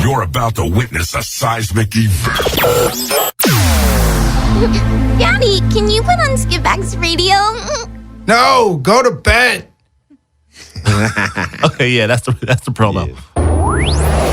You're about to witness a seismic event. Daddy, can you put on Skitbags radio? No, go to bed. Okay, yeah, that's the promo. Yeah.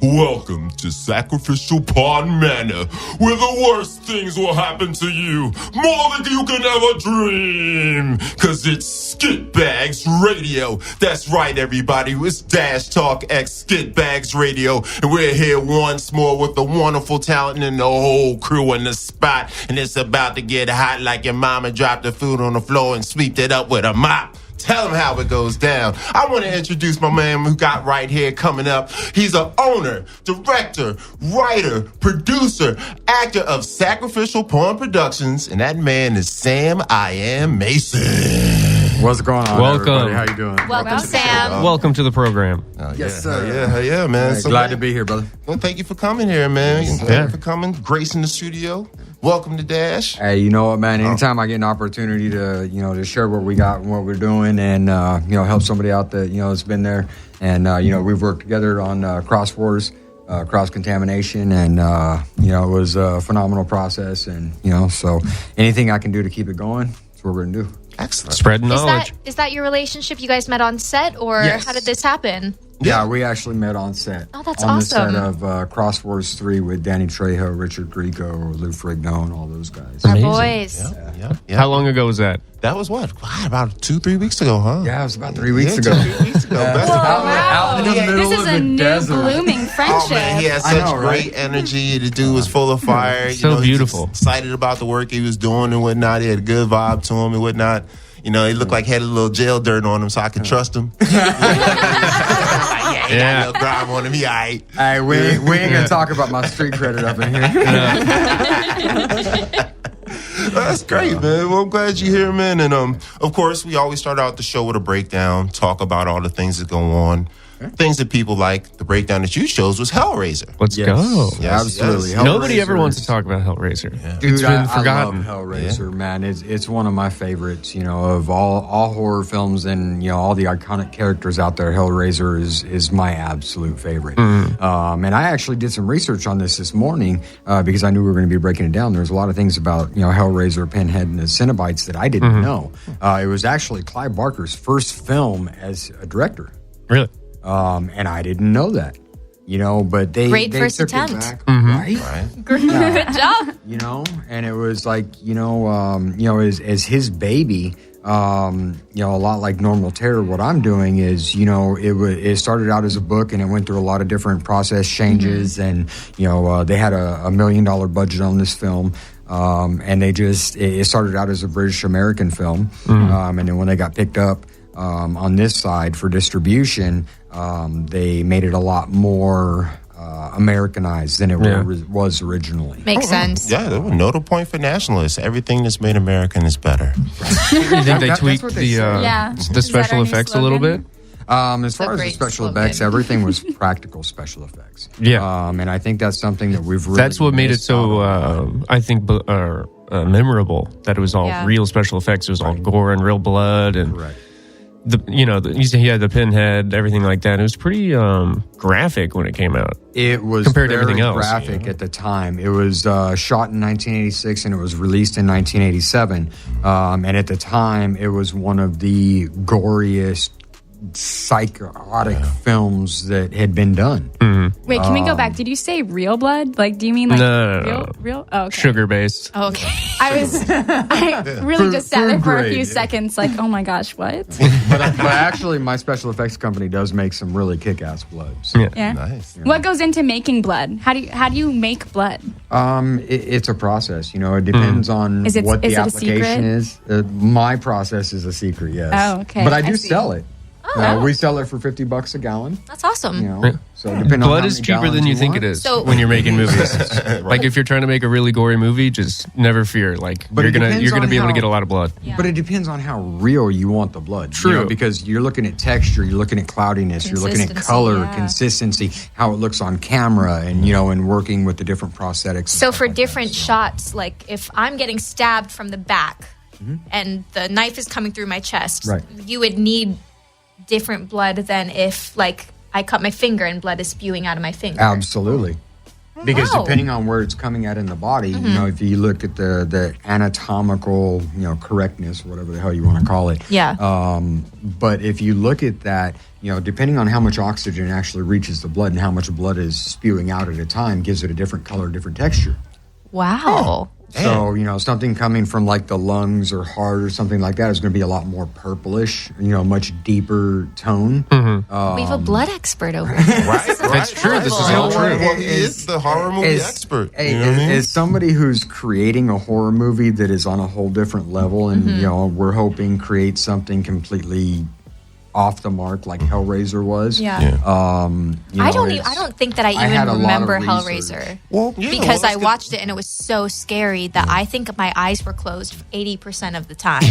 Welcome to Sacrificial Pawn Manor, where the worst things will happen to you, more than you can ever dream. Cause it's Skitbags Radio. That's right, everybody. It's Dash Talk X Skitbags Radio, and we're here once more with the wonderful talent and the whole crew in the spot. And it's about to get hot like your mama dropped the food on the floor and sweeped it up with a mop. Tell him how it goes down. I want to introduce my man who got right here coming up. He's an owner, director, writer, producer, actor of Sacrificial Pawn Productions, and that man is Sam I Am Mason. What's going on, Welcome. everybody? How you doing? Welcome, Sam. Welcome to the program. Yes, sir. Yeah, man. Hey, glad to be here, brother. Well, thank you for coming here, man. Thank you for coming, gracing the studio. Welcome to Dash. Hey, you know what, man? Anytime I get an opportunity to, to share what we got and what we're doing and, help somebody out that, that's been there. And, we've worked together on Cross Wars, cross-contamination, and, it was a phenomenal process. And, so anything I can do to keep it going, that's what we're going to do. Excellent. Spread knowledge. Is that your relationship? You guys met on set, or Yes. how did this happen? Yeah, we actually met on set. Oh, that's on awesome. the set of Cross Wars 3 with Danny Trejo, Richard Grieco, Lou Ferrigno, and all those guys. Our Amazing. boys. Yeah. How long ago was that? That was what? God, about 2-3 weeks ago, huh? Yeah, it was about 3 weeks ago. 3 weeks ago. Best of luck. Out in the middle This is of a the new desert. blooming friendship. Oh man, he had I such know, great right? energy. The dude was full of fire. So he was beautiful. excited about the work he was doing and whatnot. He had a good vibe to him and whatnot. He looked like he had a little jail dirt on him, so I could trust him. He got a little grime on him. He all right. Hey, we ain't gonna talk about my street credit up in here. That's great, man. Well, I'm glad you're here, man. And of course, we always start out the show with a breakdown, talk about all the things that go on. Things that people like. The breakdown that you chose was Hellraiser. Let's Yes. go. Yes, Absolutely. yes. Nobody ever Hellraiser wants to is- talk about Hellraiser. Dude, It's been I forgotten. love Hellraiser, man. It's one of my favorites, of all horror films and, all the iconic characters out there. Hellraiser is my absolute favorite. And I actually did some research on this morning because I knew we were going to be breaking it down. There's a lot of things about, Hellraiser, Pinhead, and the Cenobites that I didn't know. It was actually Clive Barker's first film as a director. Really? And I didn't know that, but they Great they first took attempt. it back, right? Good job. And it was like, as his baby, a lot like Normal Terror, what I'm doing is, it started out as a book and it went through a lot of different process changes and, they had a $1 million budget on this film. And it started out as a British American film. And then when they got picked up, on this side for distribution, they made it a lot more Americanized than it was originally. Makes sense. Yeah, there was no point for nationalists. Everything that's made American is better. You think they That's tweaked what they say. Yeah. the Is that special our new effects a little bit? slogan? As far as the great special slogan. effects, everything was practical special effects. Yeah. And I think that's something that we've really That's what made it missed out so, on. I think, memorable. That it was all Yeah. real special effects. It was all gore and real blood, and Correct. he had the pinhead, everything like that. It was pretty graphic when it came out. It was Compared to very everything else, graphic at the time. It was shot in 1986 and it was released in 1987. And at the time, it was one of the goriest, psychotic films that had been done. Wait, can we go back? Did you say real blood? Like, do you mean like No. real? Oh, okay. Sugar based. Okay. I really just sat there for a few grade. seconds, like, oh my gosh, what? But actually, my special effects company does make some really kick-ass blood. So. Yeah. Yeah. Nice. What goes into making blood? How do you make blood? It's a process. It depends on Is it- what is the it a secret? application is. My process is a secret, yes. Oh, okay. But I I do see. sell it. wow. We sell it for $50 a gallon. That's awesome. So depending on Blood how is many cheaper than gallons you think want. it is So- when you're making movies. Like if you're trying to make a really gory movie, just never fear. Like But you're it gonna depends on be able to how- get a lot of blood. But it depends on how real you want the blood. True. Because you're looking at texture, you're looking at cloudiness, you're looking at Consistency, color, yeah. consistency, how it looks on camera, and and working with the different prosthetics. and So stuff for like different that. shots, like if I'm getting stabbed from the back, and the knife is coming through my chest, Right. you would need different blood than if, like, I cut my finger and blood is spewing out of my finger. Absolutely. Because Wow. depending on where it's coming at in the body, you know, if you look at the anatomical, you know, correctness, whatever the hell you want to call it. Yeah. But if you look at that, you know, depending on how much oxygen actually reaches the blood and how much blood is spewing out at a time, gives it a different color, different texture. Wow. So, you know, something coming from like the lungs or heart or something like that is going to be a lot more purplish, you know, much deeper tone. We have a blood expert over here. Right, That's true. This is all true. Well, he is the horror movie expert. Hey, You know what I mean? as somebody who's creating a horror movie that is on a whole different level, and you know, we're hoping create something completely off the mark like Hellraiser was. Yeah. You I know, don't think that I had a even lot of remember research. Hellraiser. Well, yeah, Because well, I watched it and it was so scary that I think my eyes were closed 80% of the time.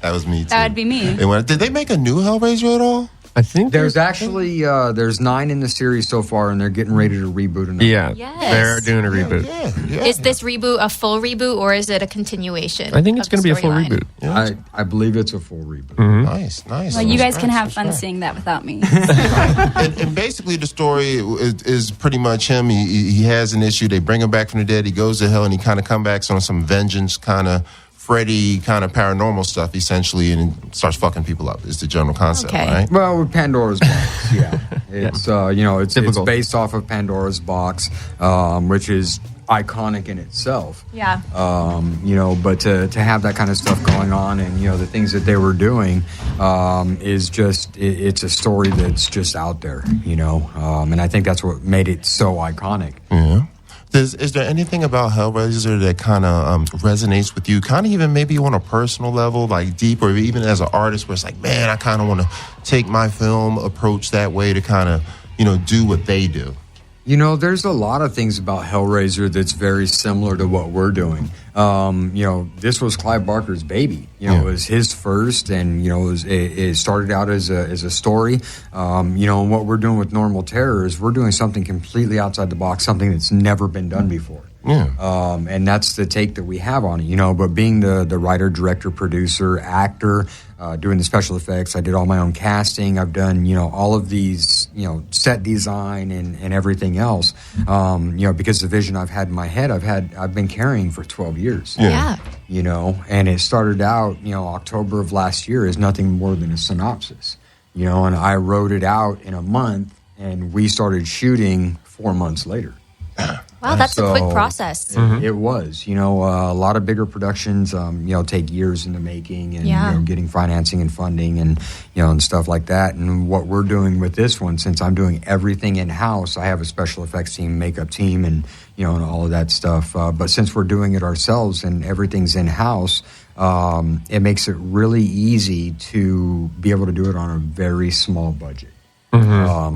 that was me too. That would be me. And did they make a new Hellraiser at all? I think There's actually there's 9 in the series so far, and they're getting ready to reboot another. Yeah, Yes. they're doing a reboot. Yeah. Is this reboot a full reboot or is it a continuation? I think it's of the going to be a full storyline? reboot. I believe it's a full reboot. Nice. Well, you guys can have fun Nice. seeing that without me. And basically, the story is pretty much him. He has an issue. They bring him back from the dead. He goes to hell, and he kind of comes back on some vengeance kind of Freddy kind of paranormal stuff, essentially, and starts fucking people up. Is the general concept, Okay. right? Well, with Pandora's box, yeah, it's you know, it's Typical. based off of Pandora's box, which is iconic in itself. Yeah. You know, but to have that kind of stuff going on, and you know, the things that they were doing, is just it's a story that's just out there, you know, and I think that's what made it so iconic. Yeah. Is there anything about Hellraiser that kind of resonates with you, kind of even maybe on a personal level, like deep, or even as an artist, where it's like, man, I kind of want to take my film approach that way to kind of, you know, do what they do? You know, there's a lot of things about Hellraiser that's very similar to what we're doing. You know, this was Clive Barker's baby. You know, it was his first, and you know, it started out as a story. You know, and what we're doing with Normal Terror is we're doing something completely outside the box, something that's never been done before. Yeah. And that's the take that we have on it, you know. But being the writer, director, producer, actor, doing the special effects, I did all my own casting. I've done, you know, all of these, you know, set design and everything else. You know, because the vision I've had in my head, I've been carrying for 12 years. Yeah. You know, and it started out, you know, October of last year as nothing more than a synopsis. You know, and I wrote it out in a month, and we started shooting 4 months later. Wow, that's a quick So, process. It was, you know, a lot of bigger productions, you know, take years in the making, and Yeah. you know, getting financing and funding, and you know, and stuff like that. And what we're doing with this one, since I'm doing everything in house, I have a special effects team, makeup team, and you know, and all of that stuff. But since we're doing it ourselves and everything's in house, it makes it really easy to be able to do it on a very small budget.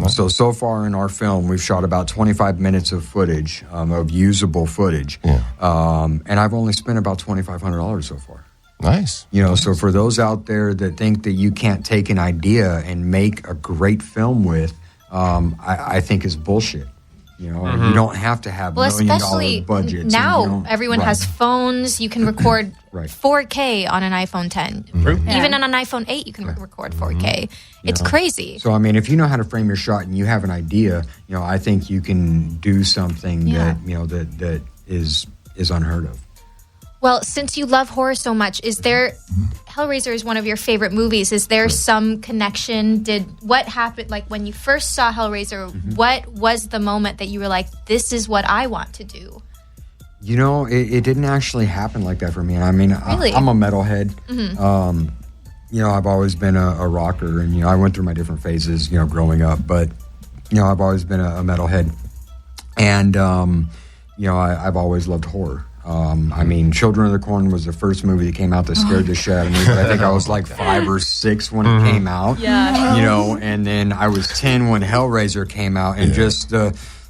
So far in our film, we've shot about 25 minutes of footage, of usable footage. And I've only spent about $2,500 so far. Nice. You know, so for those out there that think that you can't take an idea and make a great film with, I think is bullshit. You know, you don't have to have Well, $1 million especially budgets. and you now, don't- everyone Right. has phones. You can record Right. 4K on an iPhone 10. Yeah. Even on an iPhone 8, you can record 4K. It's crazy. So, I mean, if you know how to frame your shot and you have an idea, you know, I think you can do something that, you know, that is unheard of. Well, since you love horror so much, is there Hellraiser is one of your favorite movies. Is there some connection? What happened, like when you first saw Hellraiser, what was the moment that you were like, this is what I want to do? You know, it didn't actually happen like that for me. I mean, Really? I'm a metalhead. You know, I've always been a rocker, and, you know, I went through my different phases, you know, growing up. But, you know, I've always been a metalhead. And, you know, I've always loved horror. I mean, Children of the Corn was the first movie that came out that scared the shit out of me. But I think I was like 5 or 6 when it came out. Yeah. You know, and then I was 10 when Hellraiser came out, and just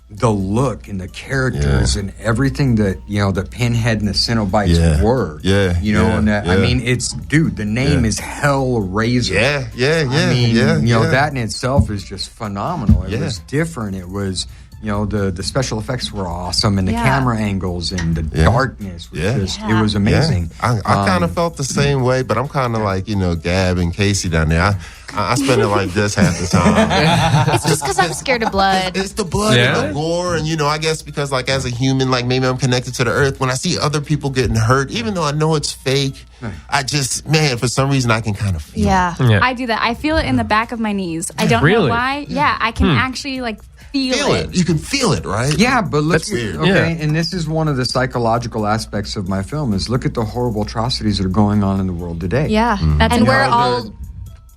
the look and the characters and everything that, you know, the Pinhead and the Cenobites were. You know, and that, I mean, it's, dude, the name is Hellraiser. I I mean, yeah, you know, that in itself is just phenomenal. It was different. It was, the special effects were awesome, and the camera angles and the darkness was it was amazing. I kind of felt the same way, but I'm kind of like, Gab and Casey down there. I spend it like this half the time. It's just because I'm scared of blood. It's the blood and the gore, and I guess because like as a human, like maybe I'm connected to the earth. When I see other people getting hurt, even though I know it's fake, I just for some reason I can kind of feel it. I do that. I feel it in the back of my knees. I don't know why. Yeah, I can actually like feel it. You can feel it, right? Yeah, but That's weird. Okay, and this is one of the psychological aspects of my film is look at the horrible atrocities that are going on in the world today. Yeah, and we're all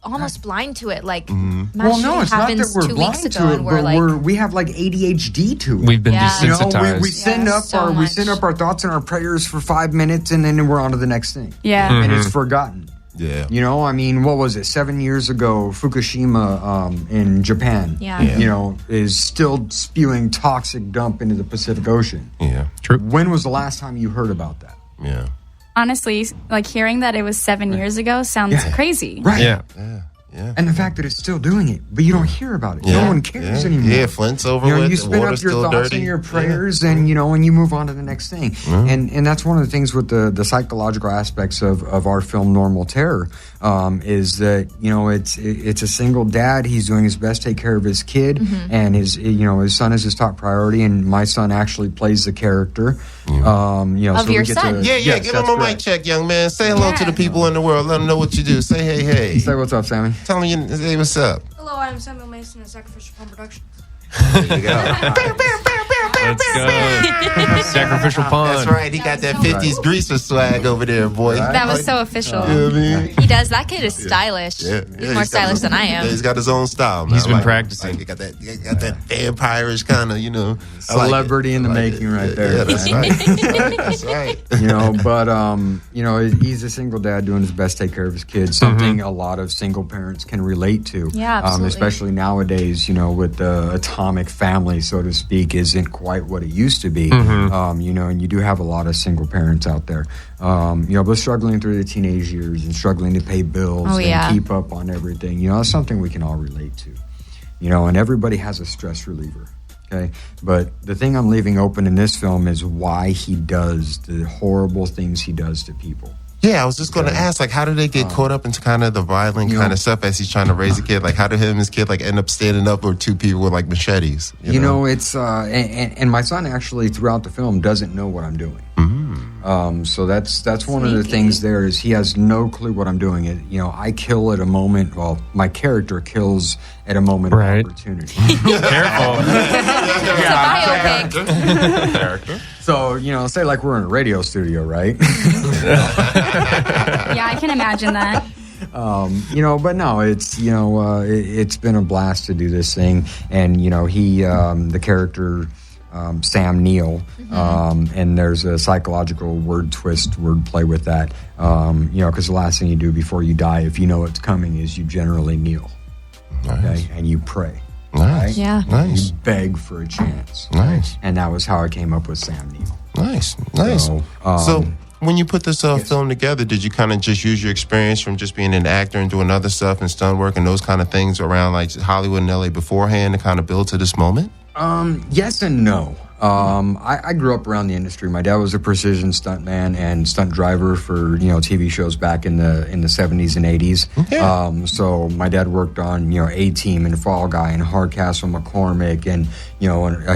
almost blind to it. Like, well, no, it's not that we're blind to it, but we have like ADHD to it. We've been desensitized. We send up our thoughts and our prayers for 5 minutes, and then we're on to the next thing. Yeah, and it's forgotten. Yeah. I mean, what was it? 7 years ago, Fukushima in Japan, is still spewing toxic dump into the Pacific Ocean. Yeah. True. When was the last time you heard about that? Yeah. Honestly, like hearing that it was 7 years ago sounds crazy. Right. Yeah. And the fact that it's still doing it, but you don't hear about it. No one cares anymore. Yeah, Flint's over with. You spin up your thoughts dirty. and your prayers, and and you move on to the next thing. And that's one of the things with the psychological aspects of our film Normal Terror is that it's a single dad. He's doing his best to take care of his kid, and his son is his top priority. And my son actually plays the character. Of your son. Yeah. Give him a mic check, young man. Say hello to the people in the world. Let them know what you do. Say hey. Say what's up, Sammy. Tell them hey, what's up. Hello, I'm Samuel Mason of Sacrificial Pawn Productions. There you go. Let's go. Sacrificial Pawn. That's right. He got that 50s greaser swag over there, boy. That was so official. He does. That kid is stylish. He's more stylish than I am. He's got his own style, man. He's been practicing. He got that vampirish kind of, celebrity in the making right there. Yeah, that's right. That's right. But he's a single dad doing his best to take care of his kids. Something a lot of single parents can relate to. Yeah, absolutely. Especially nowadays, with the atomic family, so to speak, isn't quite what it used to be. And you do have a lot of single parents out there, but struggling through the teenage years and struggling to pay bills and keep up on everything. That's something we can all relate to. And everybody has a stress reliever. Okay, but the thing I'm leaving open in this film is why he does the horrible things he does to people. Yeah, I was just going to ask, like, how do they get caught up into kind of the violent kind of stuff as he's trying to raise a kid? Like, how did him and his kid, like, end up standing up with two people with, like, machetes? It's, and my son actually, throughout the film, doesn't know what I'm doing. So that's one of the things there is he has no clue what I'm doing. I kill at a moment, well, my character kills at a moment of opportunity. Careful. It's a biopic. Character. So, say like we're in a radio studio, right? Yeah, I can imagine that. But no, it's been a blast to do this thing. And, he, the character, Sam Neill, and there's a psychological word play with that. Because the last thing you do before you die, if you know it's coming, is you generally kneel. Nice. Okay? And you pray. Nice. Right? Yeah. Nice. You beg for a chance. Nice. And that was how I came up with Sam Neill. Nice. So, when you put this film together, did you kind of just use your experience from just being an actor and doing other stuff and stunt work and those kind of things around like Hollywood and LA beforehand to kind of build to this moment? Yes and no. I grew up around the industry. My dad was a precision stuntman and stunt driver for TV shows back in the 70s and 80s. Yeah. So my dad worked on A-Team and Fall Guy and Hardcastle McCormick and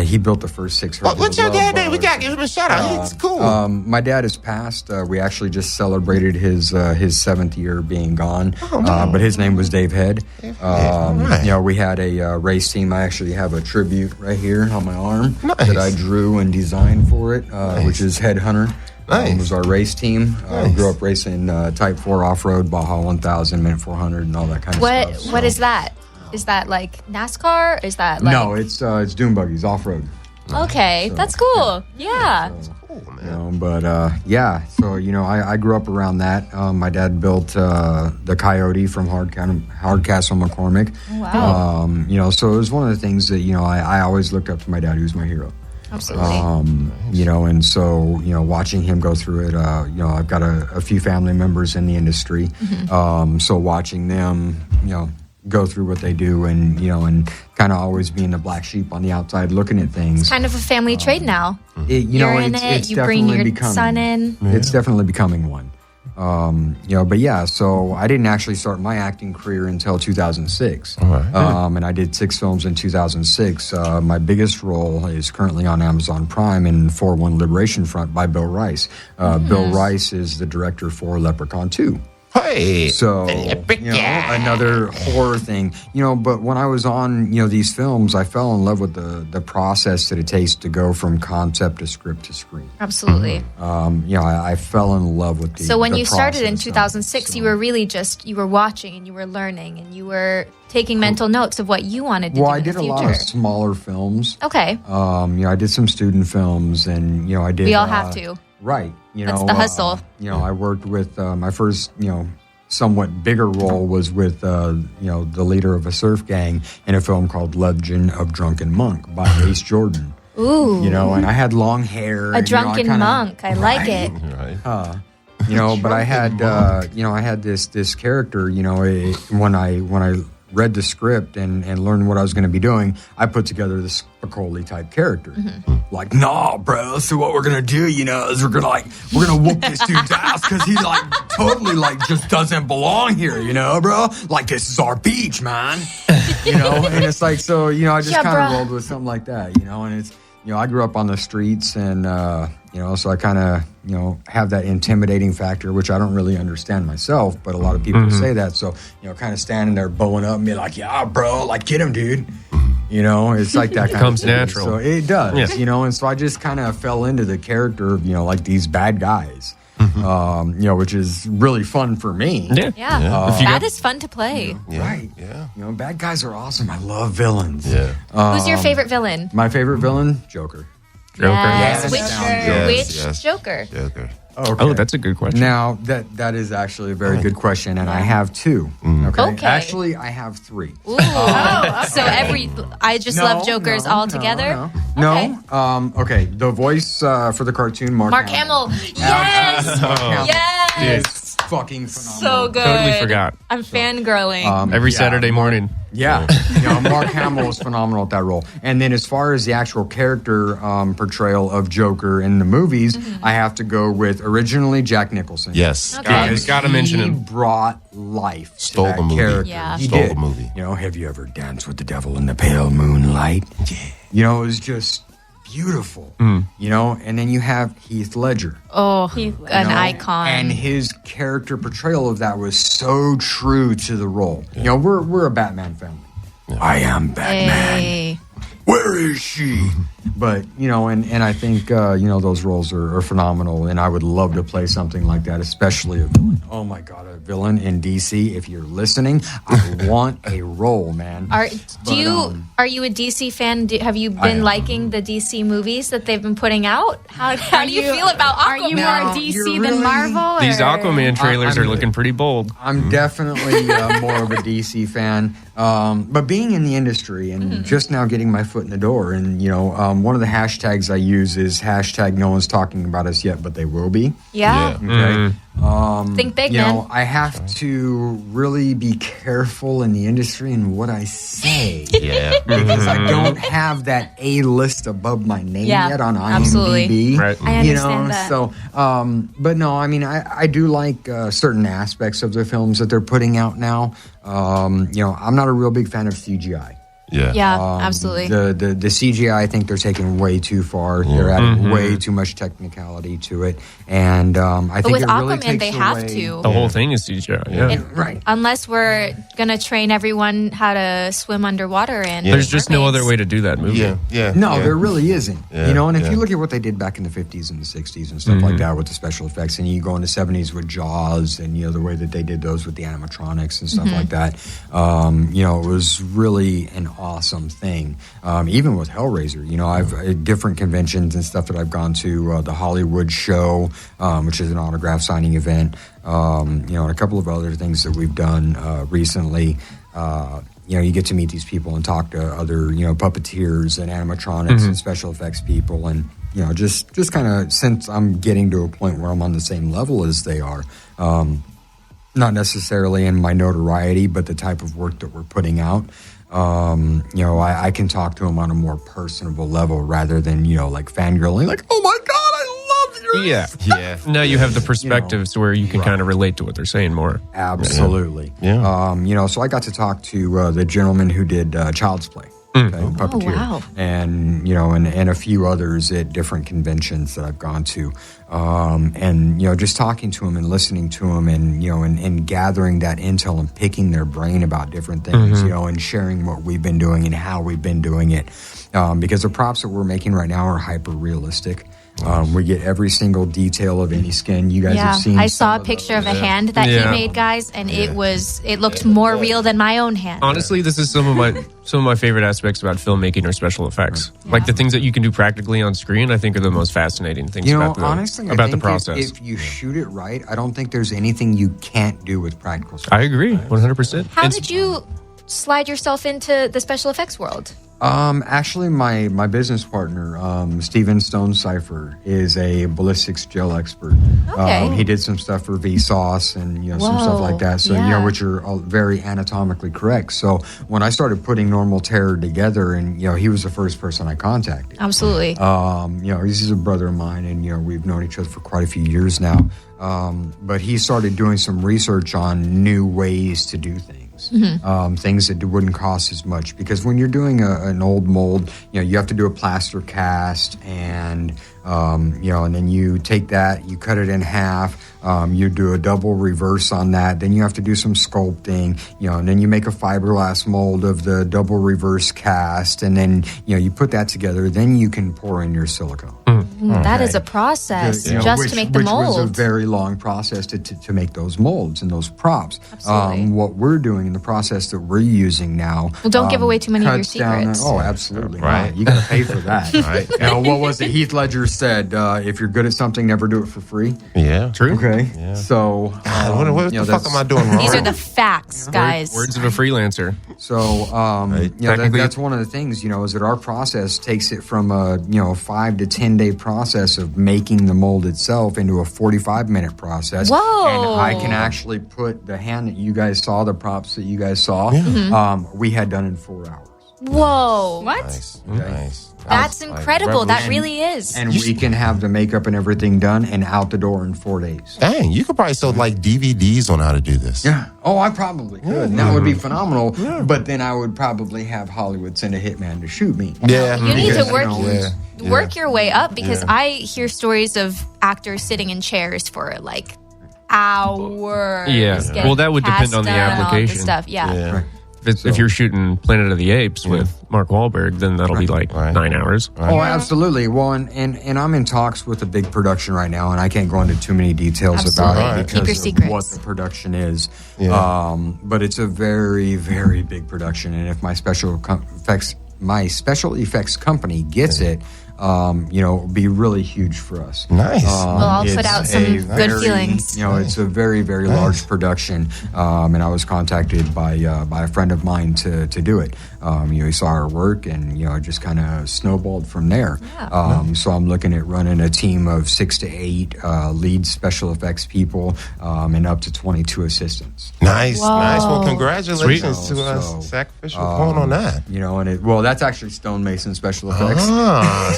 he built the first 6. What's your dad's name? We gotta give him a shout out. It's cool. My dad has passed. We actually just celebrated his 7th year being gone. But his name was Dave Head. Right. We had a race team. I actually have a tribute right here on my arm that I drew and designed for it, which is Headhunter. Nice. It was our race team. I grew up racing Type 4 off-road, Baja 1000, Mint 400, and all that kind of stuff. What is that? Is that like NASCAR? Is that like... No, it's dune buggies, off-road. Okay, that's cool. Yeah. I grew up around that. My dad built the Coyote from Hardcastle McCormick. Oh, wow. So it was one of the things that I always looked up to my dad. He was my hero. Absolutely. And so watching him go through it. I've got a few family members in the industry. So watching them, go through what they do, and and kind of always being the black sheep on the outside looking at things. It's kind of a family trade now. You're in it. You bring your son in. It's definitely becoming one. But yeah, so I didn't actually start my acting career until 2006. All right. And I did 6 films in 2006. My biggest role is currently on Amazon Prime in 4-1 Liberation Front by Bill Rice. Bill Rice is the director for Leprechaun 2. Hey, so another horror thing, But when I was on, these films, I fell in love with the process that it takes to go from concept to script to screen. Absolutely. I fell in love with the. So when you started in process 2006, you were really you were watching and you were learning and you were taking mental notes of what you wanted to do. Well, I in did the a future. lot of smaller films. Okay. I did some student films, and I did. We all have to. Right. That's the hustle. I worked with my first, somewhat bigger role was with, the leader of a surf gang in a film called Legend of Drunken Monk by Ace Jordan. Ooh. And I had long hair. A drunken monk. I like it. Right. But I had, I had this character, when I read the script and learned what I was going to be doing, I put together this Spicoli type character. Like, nah, bro. So what we're gonna do, is we're gonna whoop this dude's ass because he totally just doesn't belong here, bro. Like, this is our beach, man. And it's like, so I just kind of rolled with something like that, and it's. I grew up on the streets, and so I kind of have that intimidating factor, which I don't really understand myself, but a lot of people say that. So kind of standing there, bowing up, and be like, "Yeah, bro, get him, dude." It's like that kind comes of thing. natural. So it does, Yeah. And so I just kind of fell into the character of these bad guys, which is really fun for me. Yeah. That is fun to play. Right. Yeah. Bad guys are awesome. I love villains. Yeah. Who's your favorite villain? My favorite villain, Joker. Yes. Yes. Which Joker? Joker. Okay. Oh, that's a good question. Now, that is actually a very good question, and I have 2. Okay. Actually, I have 3. Ooh. So I just love Jokers all together? No. Okay. The voice for the cartoon, Mark Hamill. Yes! Yes! Is fucking phenomenal. So good. Totally forgot. I'm fangirling. Every Saturday morning. Yeah. Mark Hamill is phenomenal at that role. And then as far as the actual character portrayal of Joker in the movies, I have to go with originally Jack Nicholson. Yes. Okay. Gotta mention him. He brought life Stole to that the movie. character. Yeah. He Stole did. the movie. Have you ever danced with the devil in the pale moonlight? Yeah. It was just beautiful. And then you have Heath Ledger. Oh, an icon. And his character portrayal of that was so true to the role. We're a Batman family. I am Batman. Hey. Where is she? But, and I think, those roles are phenomenal, and I would love to play something like that, especially a villain. Oh, my God, a villain in DC. If you're listening, I want a role, man. Are you a DC fan? Have you been liking the DC movies that they've been putting out? How do you feel about Aquaman? Are you more DC than Marvel? These or? Aquaman trailers are looking pretty bold. I'm definitely more of a DC fan. But being in the industry and just now getting my foot in the door, and, one of the hashtags I use is hashtag no one's talking about us yet, but they will be. Yeah. Okay. Think big, man. I have to really be careful in the industry and what I say. Yeah. Because I don't have that A list above my name yet on IMDb. Absolutely. Right. I understand that. So, but no, I do like certain aspects of the films that they're putting out now. I'm not a real big fan of CGI. Yeah, absolutely. The CGI, I think they're taking way too far. They're adding way too much technicality to it, and I think with it really Aquaman, takes they have away. to. The whole thing is CGI. Yeah. Right. Unless we're gonna train everyone how to swim underwater, and There's just no other way to do that movie. Yeah. No, there really isn't. Yeah, And if yeah. you look at what they did back in the 50s and the 60s and stuff like that with the special effects, and you go in the 70s with Jaws and the way that they did those with the animatronics and stuff like that, it was really an awesome thing. Even with Hellraiser, I've different conventions and stuff that I've gone to, the Hollywood show, which is an autograph signing event, and a couple of other things that we've done recently. You get to meet these people and talk to other, puppeteers and animatronics and special effects people, and just kind of, since I'm getting to a point where I'm on the same level as they are, not necessarily in my notoriety, but the type of work that we're putting out. I can talk to him on a more personable level rather than, like fangirling, like, oh my God, I love your Yeah. Now you have the perspectives where you can kind of relate to what they're saying more. Absolutely. Yeah. So I got to talk to the gentleman who did Child's Play. Okay, puppeteer. Oh, wow. And, and a few others at different conventions that I've gone to. Just talking to him and listening to him and gathering that intel and picking their brain about different things, and sharing what we've been doing and how we've been doing it. Because the props that we're making right now are hyper realistic. We get every single detail of any skin. You guys have seen. I saw a picture of a hand that he made, guys, and it looked more real than my own hand. Honestly, this is some of my favorite aspects about filmmaking or special effects. Like the things that you can do practically on screen, I think are the most fascinating things about the process. If you shoot it right, I don't think there's anything you can't do with practical stuff. I agree, 100%. How did you slide yourself into the special effects world? Actually, my business partner, Steven Stone Cipher, is a ballistics gel expert. Okay. He did some stuff for Vsauce and some stuff like that. So which are all very anatomically correct. So when I started putting Normal Terror together, and he was the first person I contacted. Absolutely. He's a brother of mine, and we've known each other for quite a few years now. But he started doing some research on new ways to do things. Things that wouldn't cost as much, because when you're doing an old mold, you have to do a plaster cast, and and then you take that, you cut it in half, you do a double reverse on that, then you have to do some sculpting, and then you make a fiberglass mold of the double reverse cast, and then you put that together, then you can pour in your silicone. That is a process to make the mold. Which was a very long process to make those molds and those props. Absolutely. What we're doing in the process that we're using now. Well, don't give away too many of your secrets. Absolutely. Right. Not. You got to pay for that. Right. What was it? Heath Ledger said, if you're good at something, never do it for free. Yeah. True. Okay. Yeah. So, what the fuck am I doing wrong? These are the facts, guys. Words of a freelancer. So, that's one of the things, is that our process takes it from a 5 to 10 day process of making the mold itself into a 45-minute process. Whoa! And I can actually put the hand that you guys saw, the props that you guys saw, we had done in 4 hours. Whoa! What? Nice. That's incredible. That really is. And we can have the makeup and everything done and out the door in 4 days. Dang, you could probably sell like DVDs on how to do this. Yeah. Oh, I probably could. And that would be phenomenal. Yeah. But then I would probably have Hollywood send a hitman to shoot me. Yeah. You need to work your way up, because I hear stories of actors sitting in chairs for like hours. Yeah. Well, that would depend on the application. Stuff. Yeah. Right. If you're shooting Planet of the Apes with Mark Wahlberg, then that'll be like 9 hours. Oh, absolutely. Well, and I'm in talks with a big production right now, and I can't go into too many details about it Keep your because secrets. of what the production is. Yeah. But it's a very, very big production, and if my special effects company gets it, it'll be really huge for us. Nice. Well, I'll put out some good feelings. It's a very, very large production, and I was contacted by a friend of mine to do it. He saw our work, and it just kind of snowballed from there. Yeah. So I'm looking at running a team of 6 to 8 lead special effects people, and up to 22 assistants. Nice. Well, congratulations Sweet. to Sacrificial Pawn on that. That's actually Stonemason Special Effects.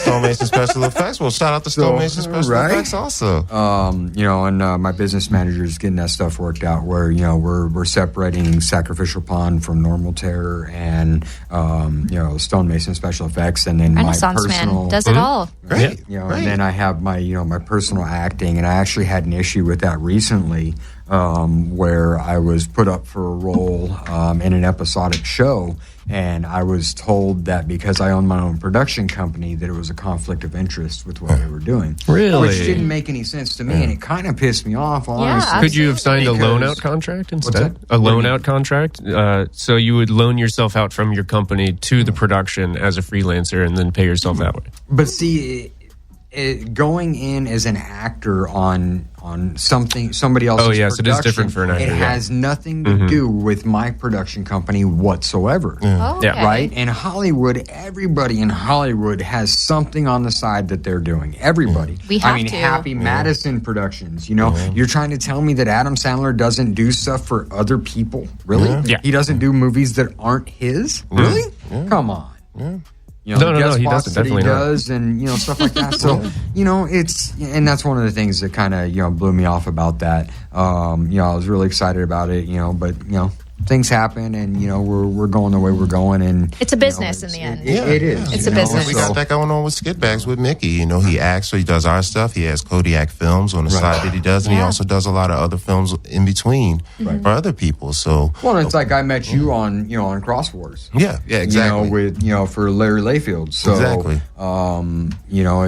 Stonemason Special Effects. Well, shout out to Stonemason Special Effects also. My business manager is getting that stuff worked out where, we're separating Sacrificial Pawn from Normal Terror and, Stonemason Special Effects, and then Renaissance my personal... man does it all. Great. And then I have my personal acting, and I actually had an issue with that recently, where I was put up for a role in an episodic show, and I was told that because I own my own production company that it was a conflict of interest with what they were doing. Really? Which didn't make any sense to me, and it kind of pissed me off, honestly. Could you have signed a loan-out contract instead? A loan-out contract? So you would loan yourself out from your company to the production as a freelancer and then pay yourself that way. But see... going in as an actor on somebody else's production, it is different for an actor. It has nothing to do with my production company whatsoever. Oh, okay. Right? In Hollywood, everybody in Hollywood has something on the side that they're doing. Everybody. We have to. Happy Madison Productions. You're trying to tell me that Adam Sandler doesn't do stuff for other people? Really? Yeah. He doesn't do movies that aren't his? Really? Come on. No, he doesn't. Definitely does, and stuff like that. So, and that's one of the things that kind of blew me off about that. I was really excited about it, but things happen, and we're going the way we're going, and it's a business in the end. It is. It's a business. We got that going on with Skitbags with Mickey. He acts, so he does our stuff. He has Kodiak Films on the side that he does, and he also does a lot of other films in between for other people. So, it's like I met you on on Cross Wars. Yeah, exactly. With for Larry Layfield. So exactly.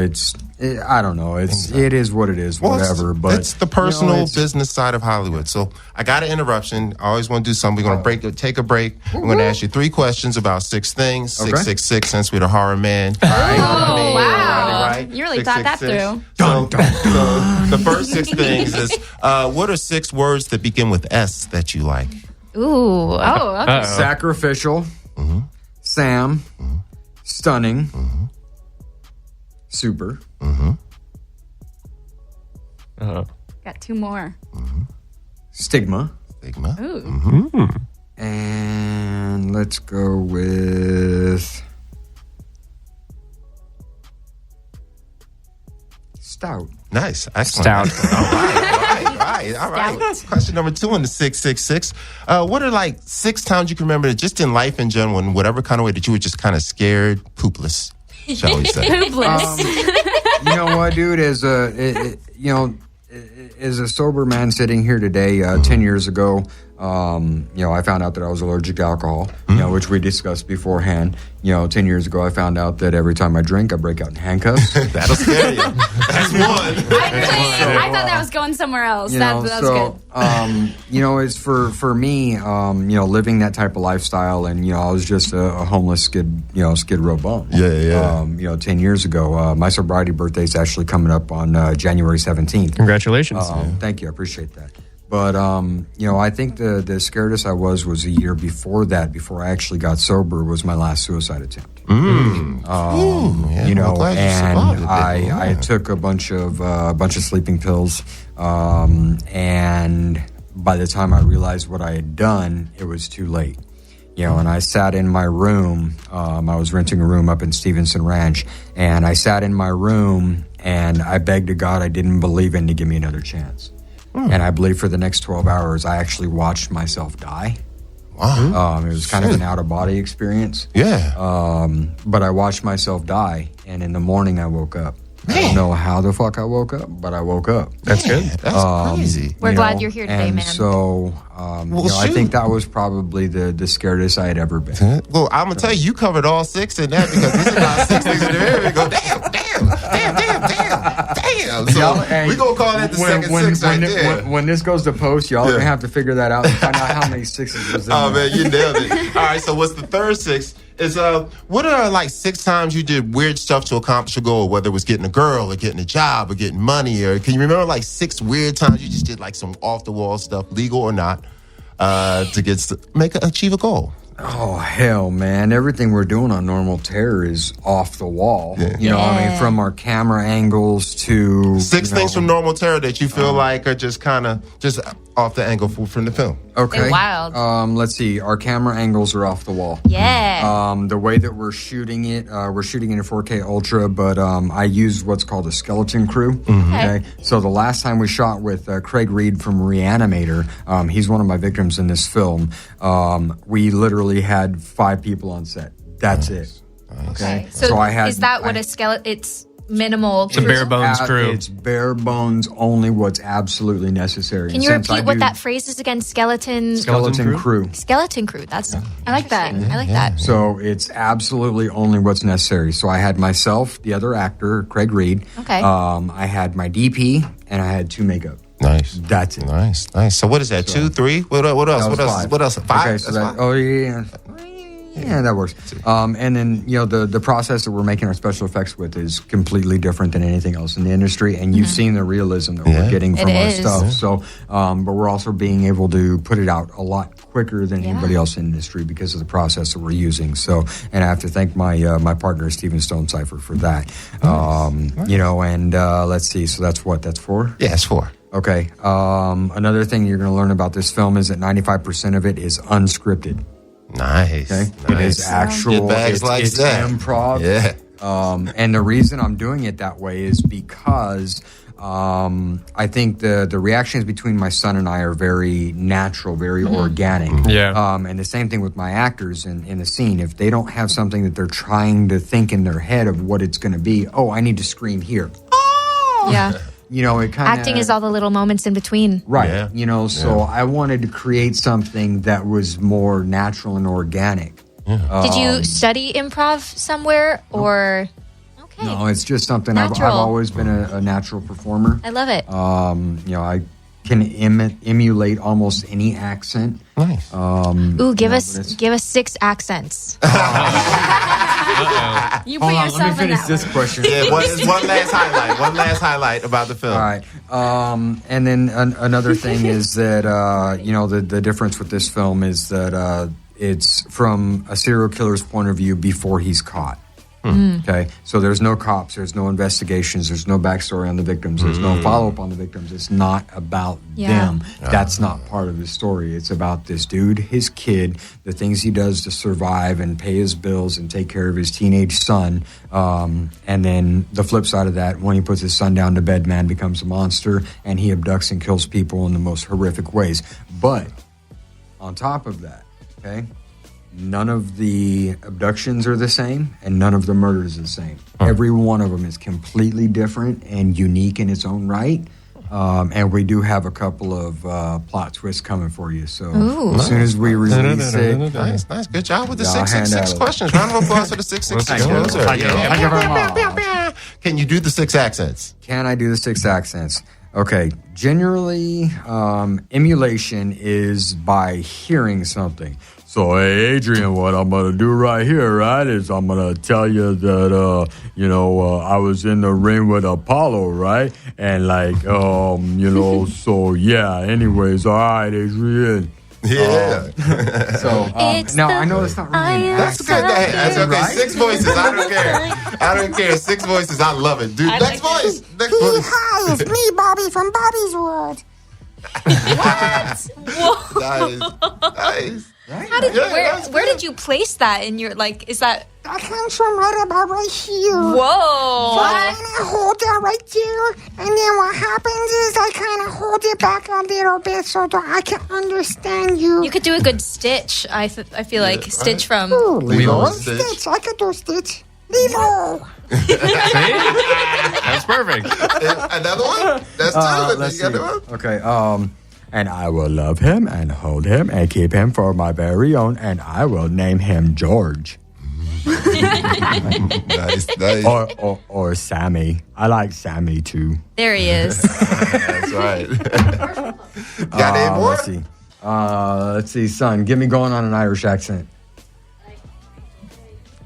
It's. I don't know. It is what it is. Whatever. But it's the personal business side of Hollywood. So I got an interruption. I always want to do something. We're going to take a break. I'm going to ask you 3 questions about 6 things. 666 since we're the horror man. Oh, wow! Right? You really thought that through. So the first 6 things is what are 6 words that begin with S that you like? Ooh. Oh. Okay. Sacrificial. Sam. Stunning. Super. Got 2 more. Stigma. Ooh. And let's go with stout. Nice. Excellent. Stout. All right. Question number 2 in the 666. What are 6 times you can remember just in life in general, in whatever kind of way that you were just kind of scared, poopless, shall we say? Poopless. You know what, dude? As a sober man sitting here today, 10 years ago, I found out that I was allergic to alcohol, which we discussed beforehand. 10 years ago, I found out that every time I drink, I break out in handcuffs. That'll scare you. That's one. I thought that was going somewhere else. That's good. It's for me, living that type of lifestyle, and I was just a homeless skid row bum. Yeah. 10 years ago, my sobriety birthday is actually coming up on January 17th. Congratulations. Thank you, I appreciate that. But I think the scariest I was a year before that. Before I actually got sober, was my last suicide attempt. I took a bunch of sleeping pills, and by the time I realized what I had done, it was too late. And I sat in my room. I was renting a room up in Stevenson Ranch, and I sat in my room and I begged to God I didn't believe in to give me another chance. And I believe for the next 12 hours, I actually watched myself die. Wow. It was kind of an out-of-body experience. Yeah. But I watched myself die, and in the morning I woke up. I don't know how the fuck I woke up, but I woke up. That's good. That's crazy. We're glad you're here today, and man. So, I think that was probably the scariest I had ever been. Well, I'm going to tell you covered all 6 in that, because these are about 6 things in the area. We go, damn. So we're going to call that the second 6 right there. When this goes to post, y'all are going to have to figure that out and find out how many 6s was in there. Oh, man, you nailed it. All right, so what's the third 6? Is what are 6 times you did weird stuff to accomplish a goal, whether it was getting a girl or getting a job or getting money, or can you remember 6 weird times you just did some off the wall stuff, legal or not, to achieve a goal? Oh, hell, man. Everything we're doing on Normal Terror is off the wall. From our camera angles to 6 things from Normal Terror that you feel like are just kind of just off the angle from the film. Okay. They're wild. Let's see. Our camera angles are off the wall. Yeah. The way that we're shooting it in 4K Ultra, but I use what's called a skeleton crew. Okay. So the last time we shot with Craig Reed from Reanimator, he's one of my victims in this film. We literally had 5 people on set. That's it. Okay. So I had. Is that what a skeleton? It's minimal. It's a bare bones crew. It's bare bones, only what's absolutely necessary. Can you repeat what that phrase is again? Skeleton crew. Skeleton crew. That's. I like that. I like that. So it's absolutely only what's necessary. So I had myself, the other actor, Craig Reed. Okay. I had my DP, and I had 2 makeup. Nice. That's it. Nice. So what is that? 2, 3? What else? 5. What else? 5? Okay, so oh yeah. Yeah, that works. And then, the process that we're making our special effects with is completely different than anything else in the industry. And you've seen the realism that we're getting from our stuff. Yeah. So, but we're also being able to put it out a lot quicker than anybody else in the industry because of the process that we're using. So, and I have to thank my partner, Steven Stonecipher, for that. And let's see. So that's what? That's 4? Yeah, it's 4. Okay. Another thing you're going to learn about this film is that 95% of it is unscripted. Nice. Okay? Nice. It is actual. It's improv. Yeah. And the reason I'm doing it that way is because I think the reactions between my son and I are very natural, very organic. Yeah. And the same thing with my actors in the scene. If they don't have something that they're trying to think in their head of what it's going to be, I need to scream here. Oh! Yeah. It kind of... Acting is all the little moments in between. Right. Yeah. So I wanted to create something that was more natural and organic. Yeah. Did you study improv somewhere or... Okay. No, it's just something I've always been a natural performer. I love it. I can emulate almost any accent. Nice. Give us 6 accents. You put yourself let me finish in that this question. Yeah, one last highlight about the film. All right. And then another thing is that, the difference with this film is that it's from a serial killer's point of view before he's caught. Okay, so there's no cops, there's no investigations, there's no backstory on the victims, there's no follow-up on the victims. It's not about them. That's not part of the story. It's about this dude, his kid, the things he does to survive and pay his bills and take care of his teenage son. And then the flip side of that, when he puts his son down to bed, man becomes a monster, and he abducts and kills people in the most horrific ways. But on top of that, okay, none of the abductions are the same, and none of the murders are the same. Every one of them is completely different and unique in its own right. And we do have a couple of plot twists coming for you. So as soon as we release it... Nice. Good job with the 666 questions. Round of applause for the 666 questions. Thank you very much. Can you do the 6 accents? Can I do the 6 accents? Okay. Generally, emulation is by hearing something. So, hey, Adrian, what I'm going to do right here, right, is I'm going to tell you that, I was in the ring with Apollo, right? And, so, yeah, anyways, all right, Adrian. Yeah. Now, I know it's not really That's good. That's okay. Right? 6 voices. I don't care. 6 voices. I love it. Dude, next voice. Hi, it's me, Bobby, from Bobby's World. Whoa. Nice. Right? Where did you place that in your, is that... That comes from right about right here. Whoa. So I hold that right there, and then what happens is I kind of hold it back a little bit so that I can understand you. You could do a good Stitch, I feel like. Stitch from... Ooh, Lilo and Stitch. I could do Stitch. Lilo. That's perfect. Another one? That's 2. Let's You got see. one? Okay, and I will love him and hold him and keep him for my very own, and I will name him George. Nice. Or Sammy. I like Sammy too. There he is. That's right. Got any more? Let's see, son. Get me going on an Irish accent.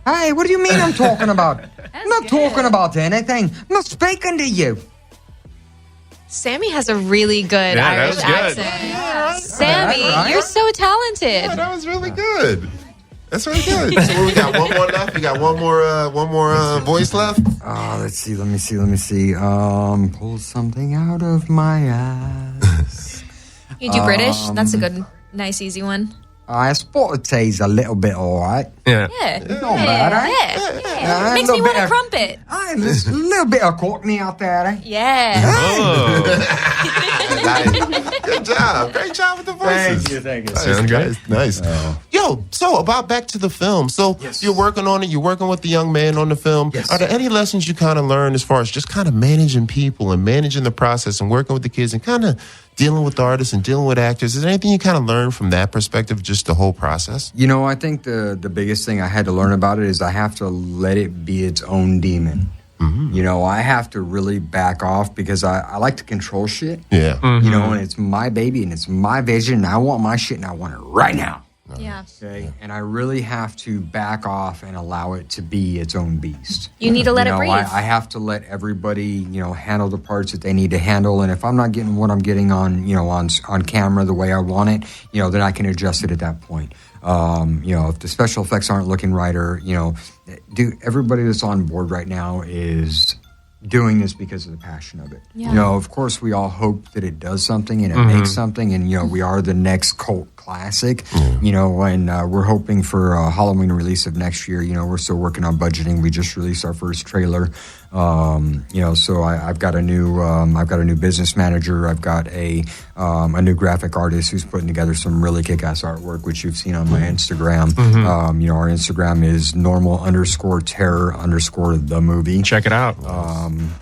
Hey, what do you mean I'm talking about? I'm not talking about anything. I'm not speaking to you. Sammy has a really good Irish accent. Yeah, Sammy, you're so talented. Yeah, that was really good. That's really good. So we got one more left. We got one more voice left. Let's see. Let me see. Pull something out of my ass. You do British? That's a good, nice, easy one. I spotted tea's a little bit alright. Yeah. Not bad, eh? Yeah. Makes me want a crumpet. There's a little bit of Cockney out there, eh? Yeah. Nice. Good job. Great job with the voices. Thank you. Sounds good. Nice. Yo, so about back to the film. So you're working on it. You're working with the young man on the film. Yes. Are there any lessons you kind of learned as far as just kind of managing people and managing the process and working with the kids and kind of dealing with artists and dealing with actors? Is there anything you kind of learned from that perspective, just the whole process? I think the biggest thing I had to learn about it is I have to let it be its own demon. Mm-hmm. I have to really back off because I like to control shit. Yeah. And it's my baby and it's my vision and I want my shit and I want it right now. Yeah. Okay, and I really have to back off and allow it to be its own beast. You need to let it breathe. I have to let everybody, handle the parts that they need to handle, and if I'm not getting what I'm getting on camera the way I want it, then I can adjust it at that point. If the special effects aren't looking right, or everybody that's on board right now is doing this because of the passion of it. Yeah. Of course, we all hope that it does something and it makes something, and we are the next cult classic. And we're hoping for a Halloween release of next year. We're still working on budgeting. We just released our first trailer. So I've got a new business manager. I've got a new graphic artist who's putting together some really kick-ass artwork, which you've seen on my Instagram. Our Instagram is normal_terror_ the movie. Check it out.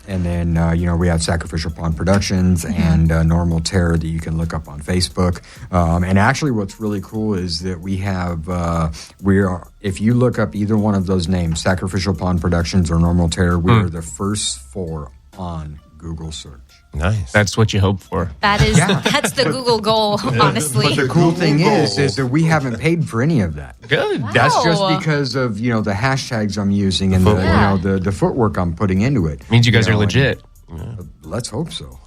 And then, we have Sacrificial Pawn Productions and Normal Terror that you can look up on Facebook. And actually what's really cool is that we have, if you look up either one of those names, Sacrificial Pawn Productions or Normal Terror, we are the first 4 on Google search. Nice. That's what you hope for. That's the Google goal, honestly. But the cool thing is that we haven't paid for any of that. Good. Wow. That's just because of, the hashtags I'm using and the footwork I'm putting into it. Means you guys are legit. Let's hope so.